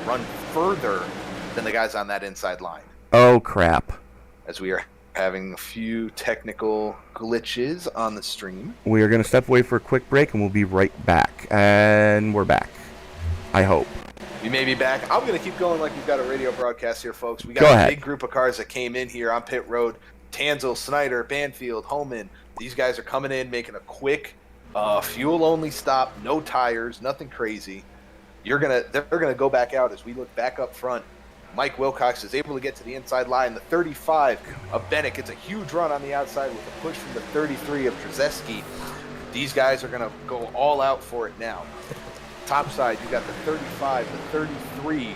Run further than the guys on that inside line. Oh, crap. As we are having a few technical glitches on the stream. We are going to step away for a quick break, and we'll be right back. And we're back. I hope. We may be back. I'm going to keep going like we've got a radio broadcast here, folks. We got a big group of cars that came in here on pit road. Tansel, Snyder, Banfield, Holman. These guys are coming in, making a quick fuel-only stop, no tires, nothing crazy. They're gonna go back out as we look back up front. Mike Wilcox is able to get to the inside line. The 35 of Bennett gets a huge run on the outside with a push from the 33 of Trzeski. These guys are going to go all out for it now. Top side, you got the 35, the 33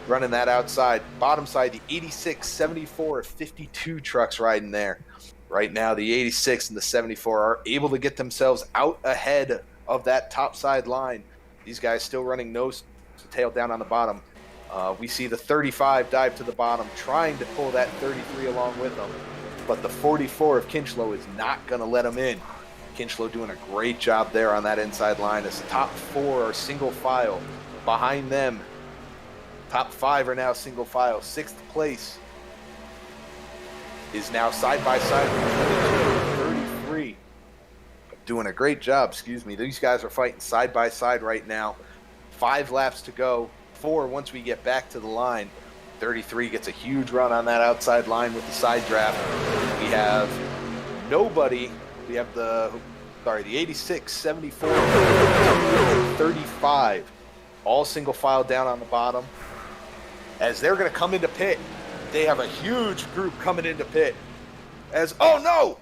running that outside. Bottom side, the 86, 74, 52 trucks riding there. Right now, the 86 and the 74 are able to get themselves out ahead of that top side line. These guys still running nose to tail down on the bottom. We see the 35 dive to the bottom, trying to pull that 33 along with them. But the 44 of Kinchlow is not going to let them in. Kinchlow doing a great job there on that inside line as the top 4 are single file. Behind them, top 5 are now single file. 6th place is now side by side with 33. Doing a great job, excuse me. These guys are fighting side by side right now. 5 laps to go. 4 once we get back to the line. 33 gets a huge run on that outside line with the side draft. We have nobody. We have the 86, 74, 35, all single file down on the bottom. As they're going to come into pit, they have a huge group coming into pit. As, oh no!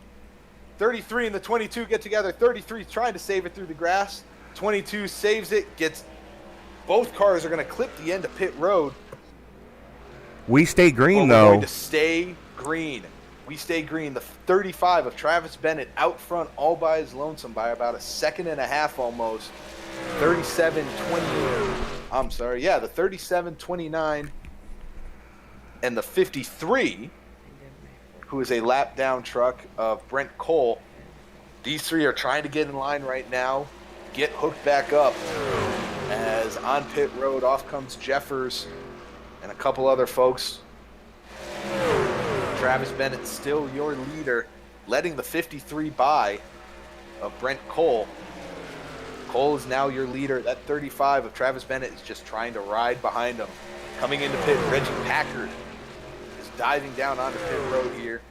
33 and the 22 get together. 33 trying to save it through the grass. 22 saves it, gets, both cars are going to clip the end of pit road. We stay green, We're though. going to stay green. We stay green. The 35 of Travis Bennett out front all by his lonesome by about a second and a half almost. 37-20. I'm sorry. Yeah, the 37-29 and the 53, who is a lap down truck of Brent Cole. These 3 are trying to get in line right now, get hooked back up. As on pit road, off comes Jeffers and a couple other folks. Travis Bennett still your leader, letting the 53 by of Brent Cole. Cole is now your leader. That 35 of Travis Bennett is just trying to ride behind him. Coming into pit, Reggie Packard is diving down onto pit road here.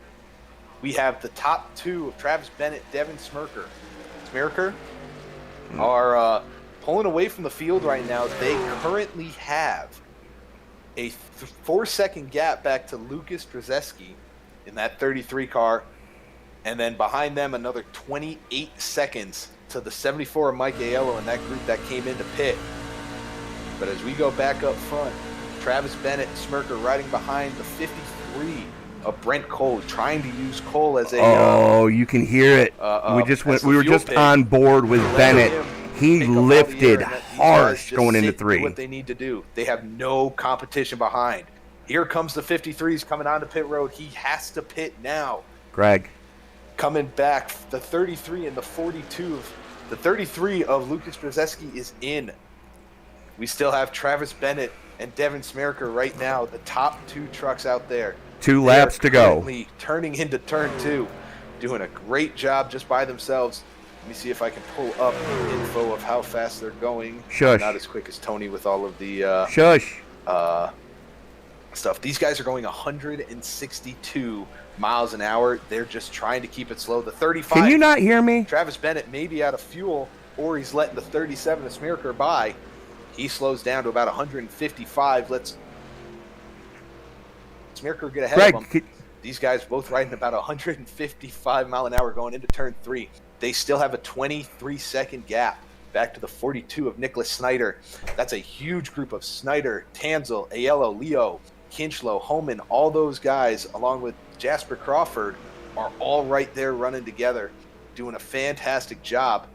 We have the top 2 of Travis Bennett, Devin Smirker. Smirker are pulling away from the field right now. They currently have a 4-second gap back to Lucas Drzeski in that 33 car, and then behind them another 28 seconds to the 74 of Mike Aiello in that group that came into pit. But as we go back up front, Travis Bennett and Smirker riding behind the 53 of Brent Cole, trying to use Cole as a you can hear it. We were just on board with Bennett. He lifted harsh going into 3. Do what they need to do. They have no competition behind. Here comes the 53s coming onto pit road. He has to pit now. Greg. Coming back, the 33 and the 42. The 33 of Lucas Drzeski is in. We still have Travis Bennett and Devin Smirker right now, the top 2 trucks out there. 2 laps to go. Turning into turn 2. Doing a great job just by themselves. Let me see if I can pull up info of how fast they're going. Shush. Not as quick as Tony with all of the Shush. Stuff. These guys are going 162 miles an hour. They're just trying to keep it slow. The 35. Can you not hear me? Travis Bennett may be out of fuel, or he's letting the 37 of Smirker by. He slows down to about 155. Let's Smirker get ahead of him. These guys both riding about 155 mile an hour going into turn 3. They still have a 23-second gap back to the 42 of Nicholas Snyder. That's a huge group of Snyder, Tanzel, Aiello, Leo, Kinchlow, Homan. All those guys, along with Jasper Crawford, are all right there running together, doing a fantastic job.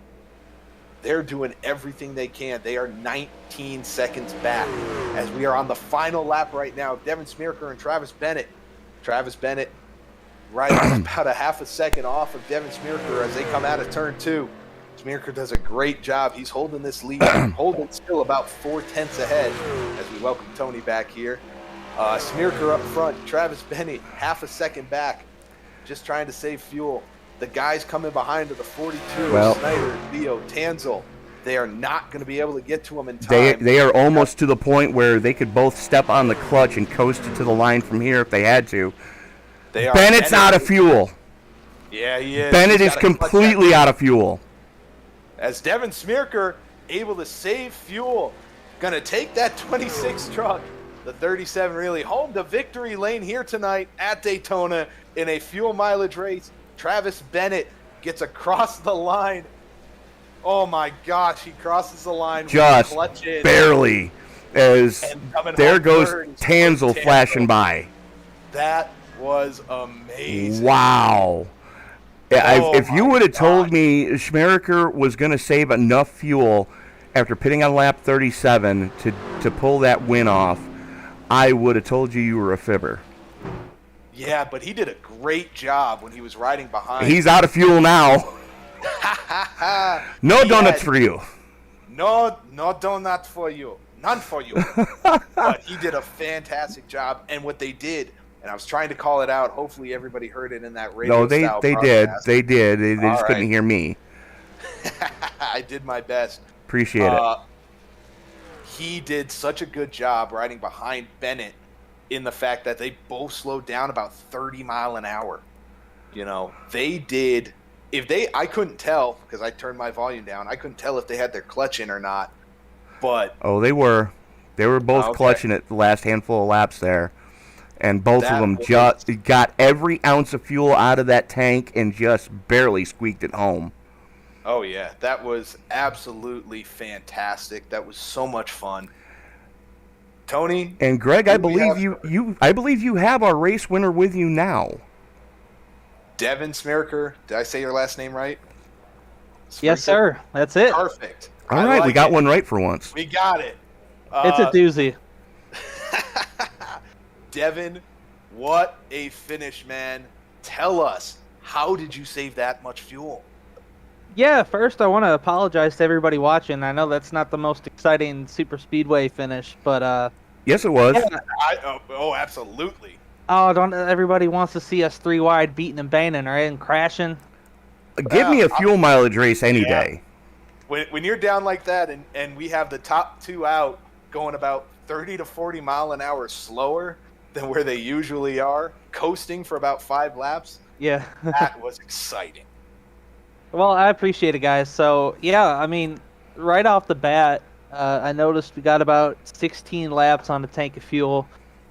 They're doing everything they can. They are 19 seconds back as we are on the final lap right now. Devin Smirker and Travis Bennett. Travis Bennett right about a half a second off of Devin Smirker as they come out of turn 2. Smirker does a great job. He's holding this lead, holding still about 4/10 ahead as we welcome Tony back here. Smirker up front, Travis Bennett half a second back, just trying to save fuel. The guys coming behind to the 42, Snyder, Leo, Tanzel, they are not going to be able to get to him in time. They are almost to the point where they could both step on the clutch and coast it to the line from here if they had to. Bennett's out of fuel. Yeah, he is. Bennett is completely out of fuel. As Devin Smirker able to save fuel, going to take that 26 truck, the 37 really home to victory lane here tonight at Daytona in a fuel mileage race. Travis Bennett gets across the line Oh my gosh, he crosses the line. Just with clutch in. barely. As And coming there home goes third is Tansel Tansel. flashing by. That was amazing. Wow. Oh If you my would have told God. me Schmeriker was going to save enough fuel after pitting on lap 37 to pull that win off, I would have told you were a fibber. Yeah, but he did a great job when he was riding behind. He's out of fuel now. No He donuts had- for you. No donut for you. None for you. But he did a fantastic job. And what they did, and I was trying to call it out. Hopefully everybody heard it in that radio No, they style did. broadcast. They did. They just All couldn't right. hear me. I did my best. Appreciate it. He did such a good job riding behind Bennett in the fact that they both slowed down about 30 mile an hour. You know, they did. I couldn't tell because I turned my volume down. I couldn't tell if they had their clutch in or not. But Oh, they were. They were both Okay. clutching it the last handful of laps there. And both That of them was- just got every ounce of fuel out of that tank and just barely squeaked it home. oh yeah, that was absolutely fantastic. That was so much fun. Tony, And Greg, I Who we believe have- I believe you have our race winner with you now. Devin Smirker, did I say your last name right? Yes, Smirker? sir. That's it. Perfect. All I right, we like got it. one right for once. We got it. It's a doozy. Devin, what a finish, man. Tell us, how did you save that much fuel? Yeah, first I want to apologize to everybody watching. I know that's not the most exciting super speedway finish, but Yes, it was. Absolutely. don't everybody wants to see us three wide beating and banging, right, and crashing. Give me a fuel mileage race any Yeah. day. When you're down like that and we have the top two out going about 30 to 40 mile an hour slower than where they usually are, coasting for about 5 laps, Yeah. that was exciting. Well, I appreciate it, guys. So, yeah, I mean, right off the bat, I noticed we got about 16 laps on the tank of fuel.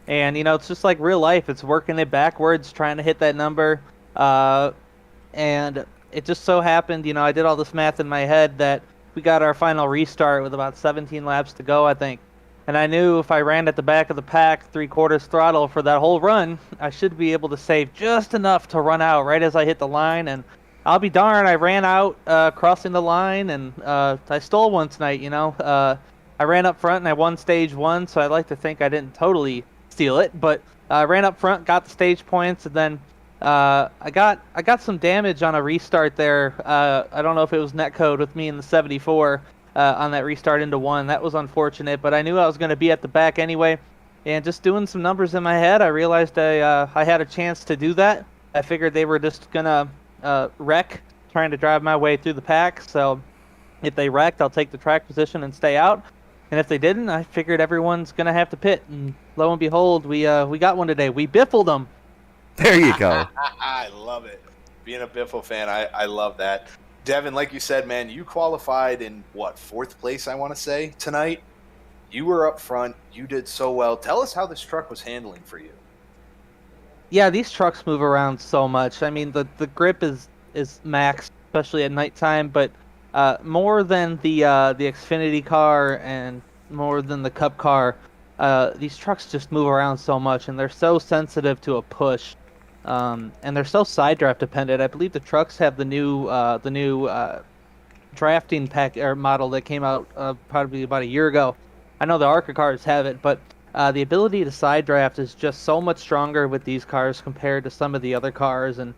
And, you know, it's just like real life. It's working it backwards, trying to hit that number. And it just so happened, you know, I did all this math in my head that we got our final restart with about 17 laps to go, I think. And I knew if I ran at the back of the pack 3/4 throttle for that whole run, I should be able to save just enough to run out right as I hit the line. And I'll be darned, I ran out crossing the line, and I stole one tonight, you know. I ran up front and I won stage 1, so I'd like to think I didn't totally steal it. But I ran up front, got the stage points, and then I got some damage on a restart there. I don't know if it was netcode with me in the 74 on that restart into 1. That was unfortunate, but I knew I was going to be at the back anyway. And just doing some numbers in my head, I realized I had a chance to do that. I figured they were just going to wreck, trying to drive my way through the pack. So if they wrecked, I'll take the track position and stay out. And if they didn't, I figured everyone's going to have to pit. And lo and behold, we got one today. We biffled them. There you go. I love it. Being a Biffle fan, I love that. Devin, like you said, man, you qualified in, 4th place, I want to say, tonight? You were up front. You did so well. Tell us how this truck was handling for you. Yeah, these trucks move around so much. I mean, the grip is max, especially at nighttime, but more than the Xfinity car and more than the Cup car, these trucks just move around so much, and they're so sensitive to a push, and they're so side draft dependent. I believe the trucks have the new drafting pack or model that came out probably about a year ago. I know the ARCA cars have it, but the ability to side draft is just so much stronger with these cars compared to some of the other cars, and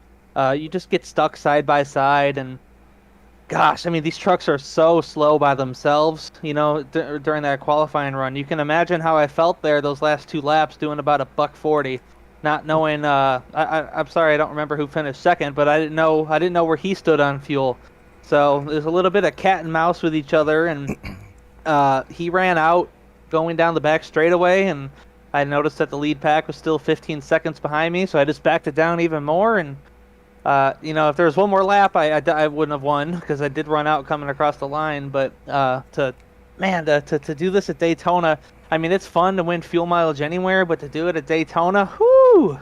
you just get stuck side by side. And gosh, I mean, these trucks are so slow by themselves, you know, during that qualifying run. You can imagine how I felt there those last 2 laps doing about a $140, not knowing. I'm sorry, I don't remember who finished second, but I didn't know where he stood on fuel. So there's a little bit of cat and mouse with each other, and he ran out going down the back straightaway, and I noticed that the lead pack was still 15 seconds behind me, so I just backed it down even more. And you know, if there was one more lap, I wouldn't have won because I did run out coming across the line. But to do this at Daytona, I mean, it's fun to win fuel mileage anywhere, but to do it at Daytona, whoo!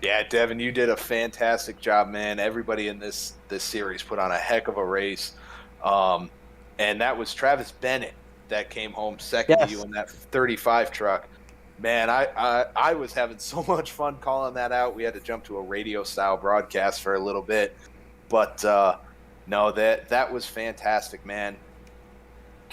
Yeah, Devin, you did a fantastic job, man. Everybody in this series put on a heck of a race. And that was Travis Bennett that came home second to Yes. you in that 35 truck. Man, I was having so much fun calling that out. We had to jump to a radio style broadcast for a little bit, but no, that was fantastic, man.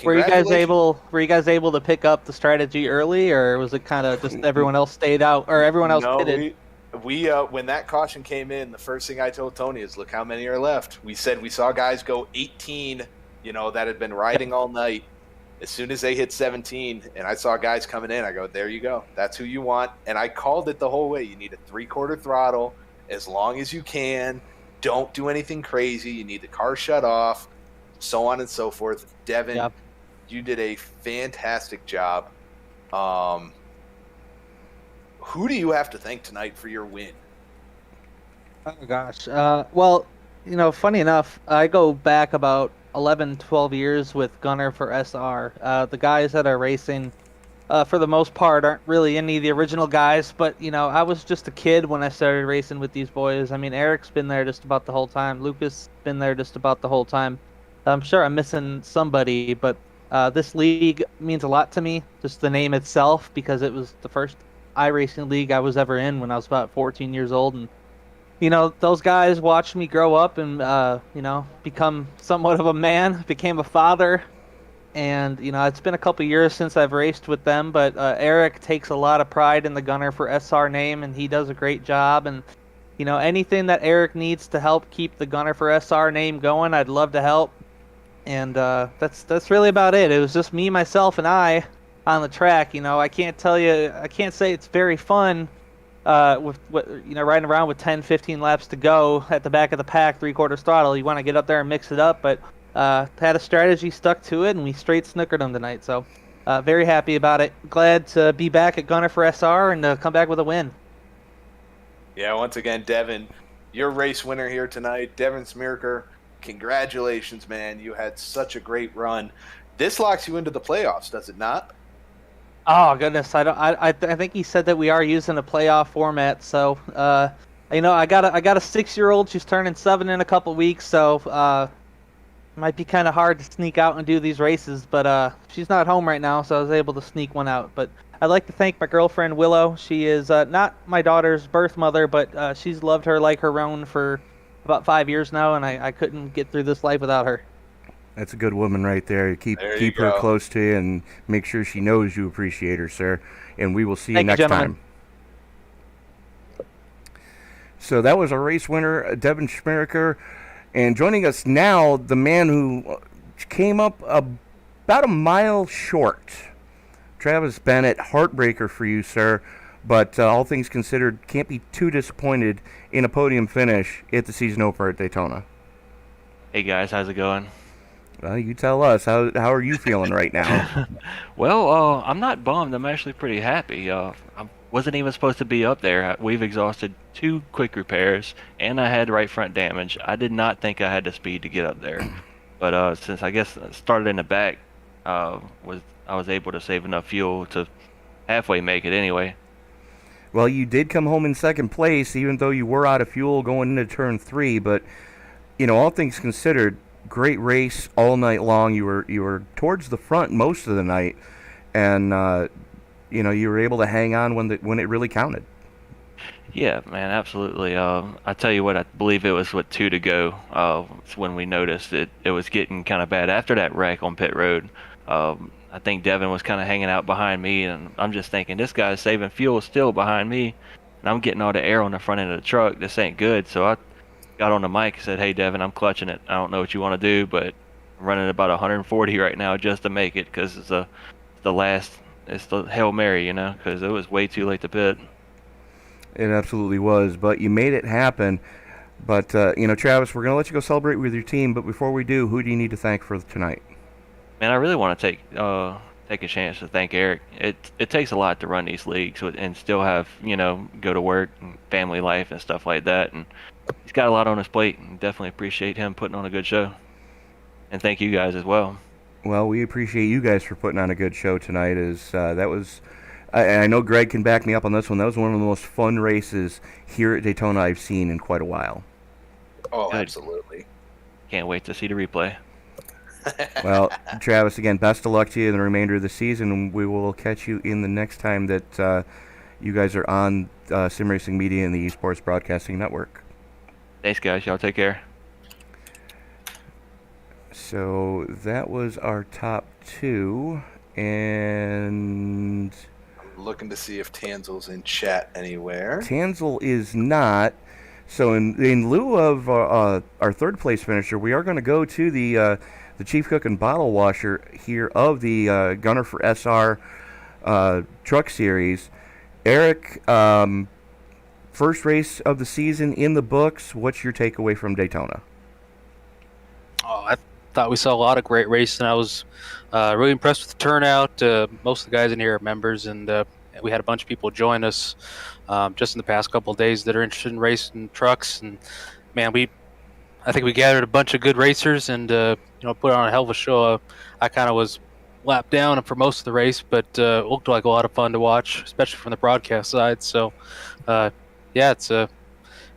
Were you guys Congratulations. able to pick up the strategy early, or was it kind of just everyone else stayed out, or everyone else No, pitted? we when that caution came in, the first thing I told Tony is, look how many are left. We said we saw guys go 18, that had been riding all night. As soon as they hit 17, and I saw guys coming in, I go, there you go. That's who you want. And I called it the whole way. You need a 3/4 throttle as long as you can. Don't do anything crazy. You need the car shut off, so on and so forth. Devin, Yep. you did a fantastic job. Who do you have to thank tonight for your win? Oh gosh. Well, funny enough, I go back about 11, 12 years with GUNR4sR. The guys that are racing, for the most part, aren't really any of the original guys, but, I was just a kid when I started racing with these boys. I mean, Eric's been there just about the whole time. Lucas been there just about the whole time. I'm sure I'm missing somebody, but this league means a lot to me, just the name itself, because it was the first iRacing league I was ever in when I was about 14 years old, and those guys watched me grow up and, become somewhat of a man, became a father. And, it's been a couple years since I've raced with them, but Eric takes a lot of pride in the GUNR4sR name, and he does a great job. And, anything that Eric needs to help keep the GUNR4sR name going, I'd love to help. And that's really about it. It was just me, myself, and I on the track. I can't say it's very fun. With riding around with 10, 15 laps to go at the back of the pack, 3/4 throttle. You want to get up there and mix it up, but had a strategy, stuck to it, and we straight snookered them tonight. So very happy about it. Glad to be back at GUNR4sR and come back with a win. Yeah, once again, Devin, your race winner here tonight, Devin Smirker. Congratulations, man. You had such a great run. This locks you into the playoffs, does it not? Oh goodness, I think he said that we are using a playoff format. So I got a 6-year-old. She's turning 7 in a couple weeks, so might be kind of hard to sneak out and do these races. But she's not home right now, so I was able to sneak one out. But I'd like to thank my girlfriend Willow. She is not my daughter's birth mother, but she's loved her like her own for about 5 years now, and I couldn't get through this life without her. That's a good woman right there. Keep There you her go. close to you and make sure she knows you appreciate her, sir. And we will see you Thank you, next gentlemen. time. So that was our race winner, Devin Schmeriker. And joining us now, the man who came up about a mile short, Travis Bennett. Heartbreaker for you, sir. But all things considered, can't be too disappointed in a podium finish at the season opener at Daytona. Hey guys, how's it going? Well, you tell us. How are you feeling right now? Well, I'm not bummed. I'm actually pretty happy. I wasn't even supposed to be up there. We've exhausted 2 quick repairs, and I had right front damage. I did not think I had the speed to get up there. But since I guess I started in the back, I was able to save enough fuel to halfway make it anyway. Well, you did come home in second place, even though you were out of fuel going into turn 3. But all things considered, great race all night long. You were towards the front most of the night, and you were able to hang on when it really counted. Yeah, man, absolutely. I tell you what, I believe it was 2 to go. When we noticed it was getting kind of bad after that wreck on pit road. I think Devin was kind of hanging out behind me, and I'm just thinking, this guy's saving fuel still behind me, and I'm getting all the air on the front end of the truck. This ain't good. So I got on the mic and said, hey, Devin, I'm clutching it. I don't know what you want to do, but I'm running about 140 right now just to make it, because it's the Hail Mary, because it was way too late to pit. It absolutely was, but you made it happen. But, Travis, we're going to let you go celebrate with your team, but before we do, who do you need to thank for tonight? Man, I really want to take a chance to thank Eric. It takes a lot to run these leagues and still have, go to work and family life and stuff like that. And he's got a lot on his plate, and definitely appreciate him putting on a good show. And thank you guys as well. Well, we appreciate you guys for putting on a good show tonight. I know Greg can back me up on this one. That was one of the most fun races here at Daytona I've seen in quite a while. Oh, Good. absolutely. Can't wait to see the replay. Well, Travis, again, best of luck to you in the remainder of the season, and we will catch you in the next time that you guys are on Sim Racing Media and the eSports Broadcasting Network. Thanks, guys. Y'all take care. So that was our top two, and Looking to see if Tanzel's in chat anywhere. Tanzel is not. So in lieu of our third place finisher, we are going to go to the chief cook and bottle washer here of the GUNR4sR truck series. Eric, first race of the season in the books. What's your takeaway from Daytona? Oh, I thought we saw a lot of great racing. I was really impressed with the turnout. Most of the guys in here are members, and we had a bunch of people join us just in the past couple of days that are interested in racing trucks. And man, I think we gathered a bunch of good racers and put on a hell of a show. I kind of was lapped down for most of the race, but it looked like a lot of fun to watch, especially from the broadcast side. So yeah, it's a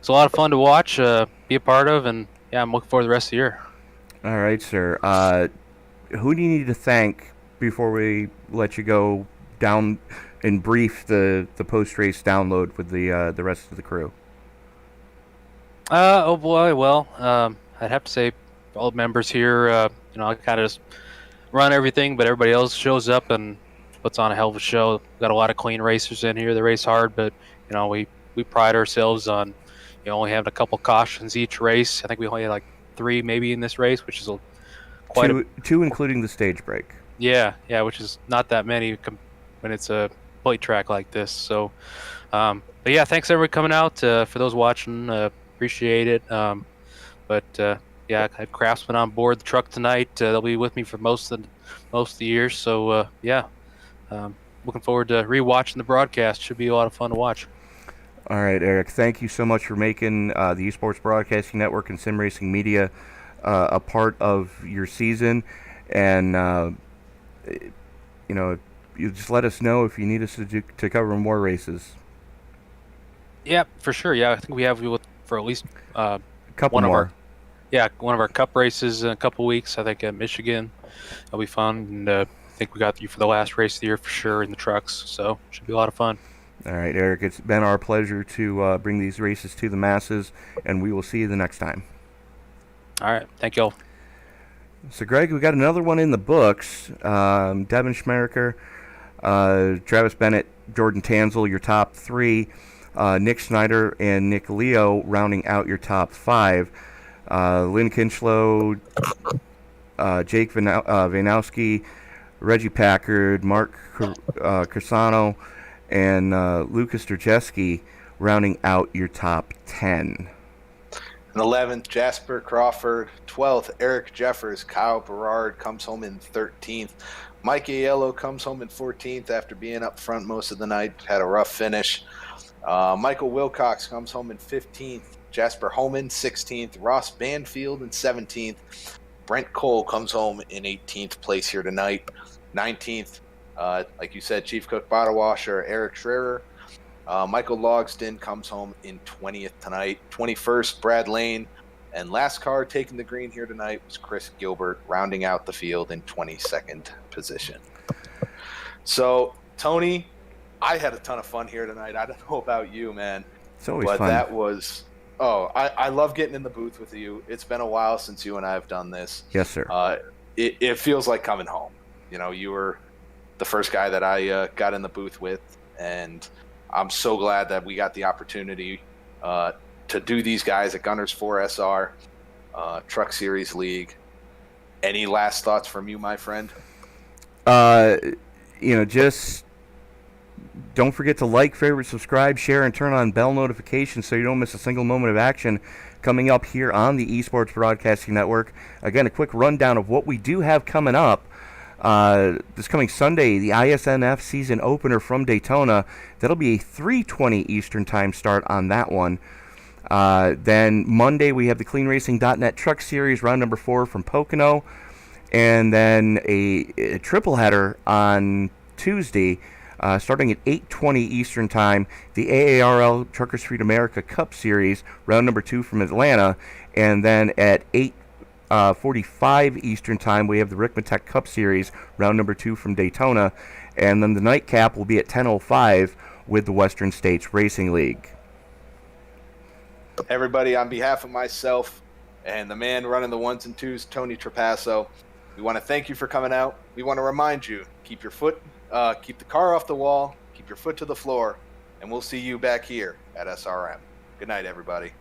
lot of fun to watch, be a part of, and yeah, I'm looking forward to the rest of the year. All right, sir. Who do you need to thank before we let you go down and brief the post-race download with the rest of the crew? Oh boy, well, I'd have to say all the members here, I kind of just run everything, but everybody else shows up and puts on a hell of a show. We've got a lot of clean racers in here. They race hard, but we pride ourselves on only having a couple cautions each race. I think we only had like 3 maybe in this race, which is two including the stage break. Yeah, which is not that many when it's a plate track like this. So, but yeah, thanks everyone coming out. For those watching, appreciate it. Yeah, I had Craftsman on board the truck tonight. They'll be with me for most of the year. So yeah, looking forward to rewatching the broadcast. Should be a lot of fun to watch. All right, Eric. Thank you so much for making the eSports Broadcasting Network and Sim Racing Media a part of your season. And you just let us know if you need us to cover more races. Yeah, for sure. Yeah, I think we have for at least a couple more. One of our cup races in a couple weeks. I think at Michigan, that'll be fun. And I think we got you for the last race of the year for sure in the trucks. So should be a lot of fun. All right, Eric. It's been our pleasure to bring these races to the masses, and we will see you the next time. All right. Thank you all. So, Greg, we got another one in the books. Devin Schmeriker, Travis Bennett, Jordan Tanzel, your top 3. Nick Snyder and Nick Leo rounding out your top 5. Lynn Kinchlow, Jake Vanowski, Reggie Packard, Mark Crisano, and Lucas Drzeski rounding out your top 10. In 11th, Jasper Crawford. 12th, Eric Jeffers. Kyle Berard comes home in 13th. Mike Aiello comes home in 14th after being up front most of the night. Had a rough finish. Michael Wilcox comes home in 15th. Jasper Homan, 16th. Ross Banfield in 17th. Brent Cole comes home in 18th place here tonight. 19th, like you said, Chief Cook Bottle Washer, Eric Schrerer. Michael Logston comes home in 20th tonight. 21st, Brad Lane. And last car taking the green here tonight was Chris Gilbert, rounding out the field in 22nd position. So, Tony, I had a ton of fun here tonight. I don't know about you, man. It's always fun. That was... I love getting in the booth with you. It's been a while since you and I have done this. Yes, sir. It feels like coming home. You were the first guy that I got in the booth with, and I'm so glad that we got the opportunity to do these guys at GUNR4sR Truck Series League. Any last thoughts from you, my friend? Just don't forget to like, favorite, subscribe, share, and turn on bell notifications so you don't miss a single moment of action coming up here on the eSports Broadcasting Network. Again, a quick rundown of what we do have coming up. This coming Sunday, the ISNF season opener from Daytona. That'll be a 3:20 Eastern Time start on that one. Then Monday, we have the CleanRacing.net Truck Series, round number 4 from Pocono. And then a triple header on Tuesday, starting at 8:20 Eastern Time, the AARL Trucker Street America Cup Series, round number 2 from Atlanta. And then at 10:45 Eastern Time, we have the Rick Tech Cup Series, round number 2 from Daytona. And then the nightcap will be at 10:05 with the Western States Racing League. Everybody, on behalf of myself and the man running the 1s and 2s, Tony Trapasso, we want to thank you for coming out. We want to remind you, keep the car off the wall, keep your foot to the floor, and we'll see you back here at SRM. Good night, everybody.